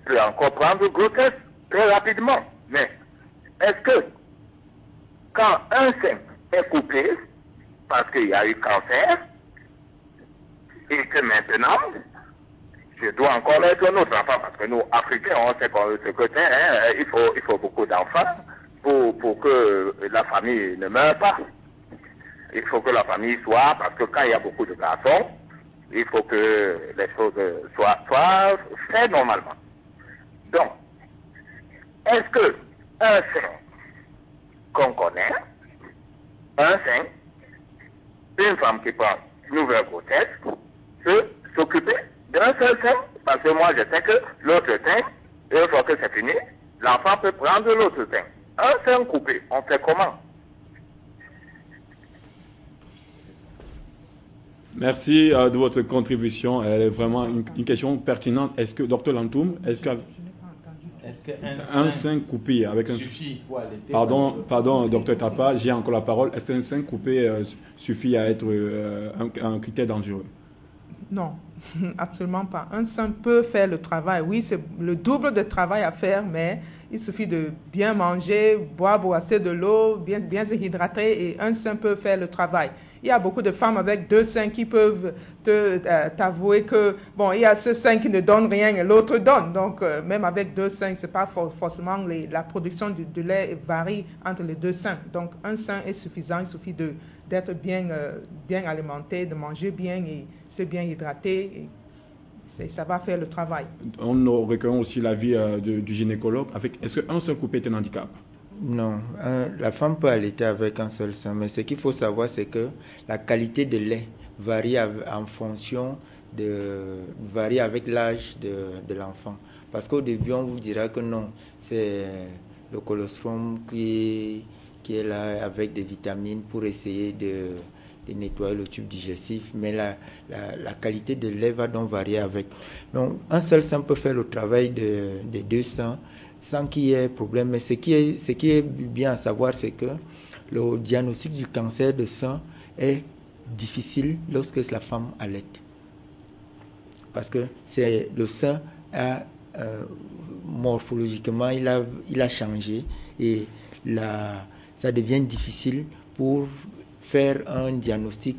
Speaker 22: peut encore prendre grossesse très rapidement. Mais est-ce que quand un sein est coupé parce qu'il y a eu cancer et que maintenant je dois encore mettre un autre enfant parce que nous, Africains, on sait ce que c'est, hein, il faut beaucoup d'enfants pour que la famille ne meure pas. Il faut que la famille soit, parce que quand il y a beaucoup de garçons, il faut que les choses soient faites normalement. Donc, est-ce que un sein qu'on connaît, un sein, une femme qui prend une nouvelle grossesse, peut s'occuper d'un seul sein? Parce que moi, je sais que l'autre sein, une fois que c'est fini, l'enfant peut prendre l'autre sein. Un sein coupé, on fait comment?
Speaker 1: Merci de votre contribution. Elle est vraiment une question pertinente. Est-ce que, docteur Lantoum, est-ce que... Un sein coupé avec un...
Speaker 15: suffit pour allaiter?
Speaker 1: Pardon, docteur Tapa, j'ai encore la parole. Est-ce qu'un sein coupé suffit à être un critère dangereux?
Speaker 16: Non, absolument pas. Un sein peut faire le travail. Oui, c'est le double de travail à faire, mais il suffit de bien manger, boire assez de l'eau, bien se hydrater et un sein peut faire le travail. Il y a beaucoup de femmes avec 2 seins qui peuvent t'avouer que, bon, il y a ce sein qui ne donne rien et l'autre donne. Donc, même avec 2 seins, c'est pas forcément la production de lait varie entre les 2 seins. Donc, un sein est suffisant. Il suffit d'être bien alimenté, de manger bien et se bien hydrater. Ça va faire le travail.
Speaker 1: On recueille aussi l'avis du gynécologue. Est-ce qu'un seul coupé est un handicap?
Speaker 11: Non, la femme peut allaiter avec un seul sein, mais ce qu'il faut savoir, c'est que la qualité de lait varie varie avec l'âge de l'enfant. Parce qu'au début, on vous dira que non, c'est le colostrum qui est là avec des vitamines pour essayer de nettoyer le tube digestif, mais la qualité de lait va donc varier avec. Donc, un seul sein peut faire le travail des 2 seins sans qu'il y ait problème. Mais ce qui est bien à savoir, c'est que le diagnostic du cancer de sein est difficile lorsque la femme allaite. Parce que le sein morphologiquement, il a changé et ça devient difficile pour faire un diagnostic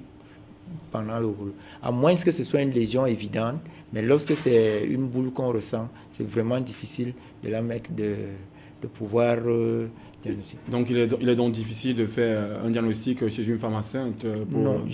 Speaker 11: pendant le rôle. À moins que ce soit une lésion évidente, mais lorsque c'est une boule qu'on ressent, c'est vraiment difficile de la mettre, de pouvoir diagnostiquer.
Speaker 1: Donc il est donc difficile de faire un diagnostic chez une femme enceinte
Speaker 11: Non,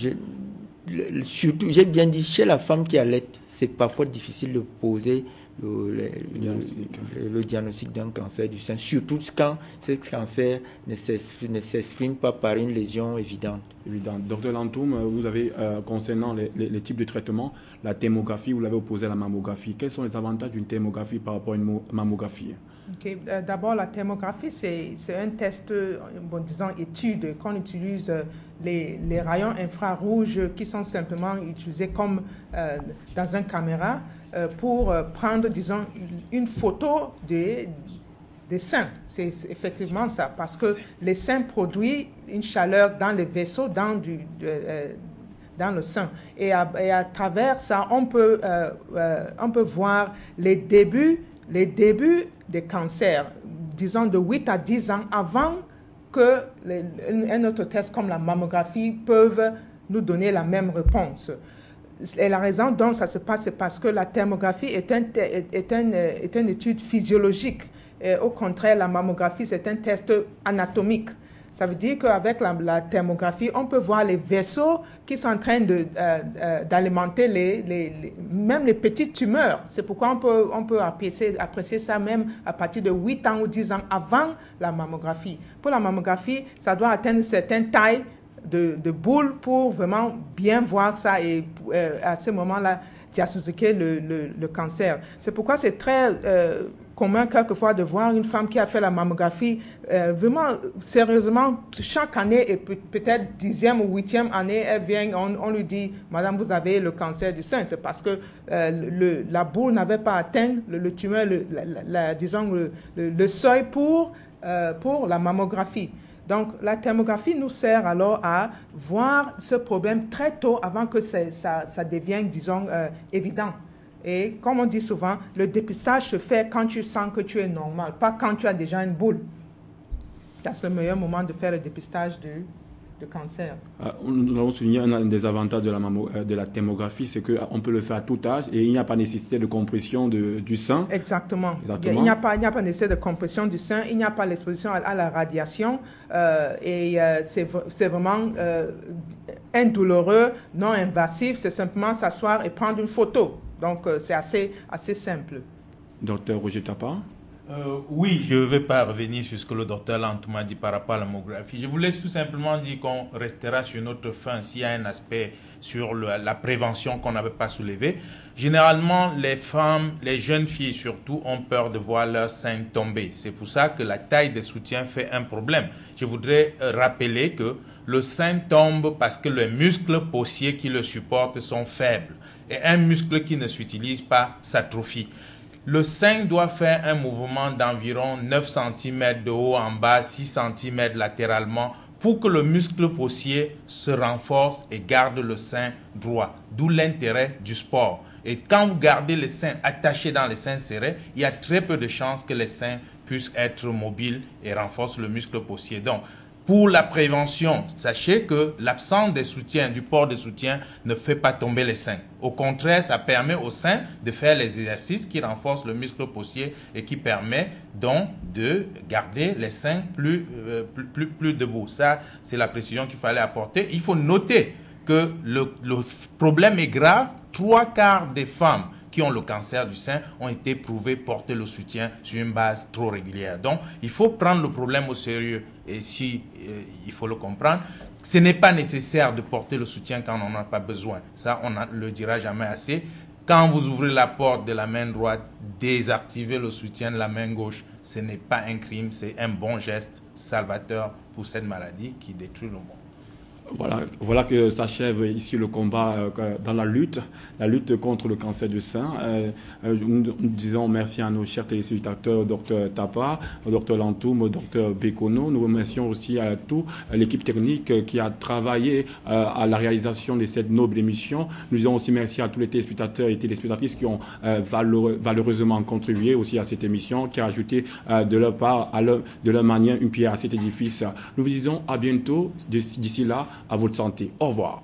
Speaker 11: surtout, j'ai bien dit, chez la femme qui allaite, c'est parfois difficile de poser le diagnostic d'un cancer du sein, surtout quand ce cancer ne s'exprime pas par une lésion évidente.
Speaker 1: Docteur Lantoum, vous avez, concernant les types de traitements, la thermographie, vous l'avez opposé à la mammographie. Quels sont les avantages d'une thermographie par rapport à une mammographie?
Speaker 16: Okay. D'abord, la thermographie, c'est un test, disons, étude, qu'on utilise les rayons infrarouges qui sont simplement utilisés comme dans une caméra pour prendre, disons, une photo des seins. C'est effectivement ça, parce que les seins produisent une chaleur dans les vaisseaux, dans le sein. Et à travers ça, on peut voir les débuts des cancers, disons de 8 à 10 ans avant que un autre test comme la mammographie peuvent nous donner la même réponse. Et la raison dont ça se passe, c'est parce que la thermographie est une étude physiologique. Et au contraire, la mammographie, c'est un test anatomique. Ça veut dire qu'avec la thermographie, on peut voir les vaisseaux qui sont en train d'alimenter même les petites tumeurs. C'est pourquoi on peut apprécier ça même à partir de 8 ans ou 10 ans avant la mammographie. Pour la mammographie, ça doit atteindre une certaine taille de boule pour vraiment bien voir ça et à ce moment-là, diagnostiquer le cancer. C'est pourquoi c'est très commun quelquefois de voir une femme qui a fait la mammographie vraiment sérieusement chaque année et peut-être 10e ou 8e année, elle vient, on lui dit « Madame, vous avez le cancer du sein ». C'est parce que la boule n'avait pas atteint le tumeur, disons le seuil pour la mammographie. Donc, la thermographie nous sert alors à voir ce problème très tôt avant que ça devienne, disons, évident. Et comme on dit souvent, le dépistage se fait quand tu sens que tu es normal, pas quand tu as déjà une boule. C'est le meilleur moment de faire le dépistage de cancer.
Speaker 1: Nous avons souligné un des avantages de la thermographie, c'est qu'on peut le faire à tout âge et il n'y a pas nécessité de compression du sein.
Speaker 16: Exactement. Il n'y a pas nécessité de compression du sein, il n'y a pas l'exposition à la radiation c'est vraiment indouloureux, non invasif, c'est simplement s'asseoir et prendre une photo. Donc c'est assez simple.
Speaker 1: Docteur Roger Tapa?
Speaker 15: Oui, je ne vais pas revenir sur ce que le docteur Lantoum a dit par rapport à la mammographie. Je voulais tout simplement dire qu'on restera sur notre fin s'il y a un aspect sur la prévention qu'on n'avait pas soulevé. Généralement, les femmes, les jeunes filles surtout, ont peur de voir leurs seins tomber. C'est pour ça que la taille des soutiens fait un problème. Je voudrais rappeler que le sein tombe parce que les muscles poussiers qui le supportent sont faibles. Et un muscle qui ne s'utilise pas s'atrophie. le sein doit faire un mouvement d'environ 9 cm de haut en bas, 6 cm latéralement, pour que le muscle possier se renforce et garde le sein droit. D'où l'intérêt du sport. Et quand vous gardez les seins attachés dans les seins serrés, il y a très peu de chances que les seins puissent être mobiles et renforcent le muscle possier. Donc, pour la prévention, sachez que l'absence des soutiens, du port de soutien, ne fait pas tomber les seins. Au contraire, ça permet aux seins de faire les exercices qui renforcent le muscle possier et qui permet donc de garder les seins plus debout. Ça, c'est la précision qu'il fallait apporter. Il faut noter que le problème est grave. 3/4 des femmes qui ont le cancer du sein ont été prouvées porter le soutien sur une base trop régulière. Donc, il faut prendre le problème au sérieux. Et si il faut le comprendre, ce n'est pas nécessaire de porter le soutien quand on n'en a pas besoin. Ça, on ne le dira jamais assez. Quand vous ouvrez la porte de la main droite, désactivez le soutien de la main gauche. Ce n'est pas un crime, c'est un bon geste salvateur pour cette maladie qui détruit le monde.
Speaker 1: Voilà que s'achève ici le combat dans la lutte contre le cancer du sein. Nous disons merci à nos chers téléspectateurs, Dr Tapa, Dr Lantoum, Dr Bekono. Nous remercions aussi à toute l'équipe technique qui a travaillé à la réalisation de cette noble émission. Nous disons aussi merci à tous les téléspectateurs et téléspectatrices qui ont valeureusement contribué aussi à cette émission, qui a ajouté de leur part, de leur manière, une pierre à cet édifice. Nous vous disons à bientôt. D'ici là, à votre santé. Au revoir.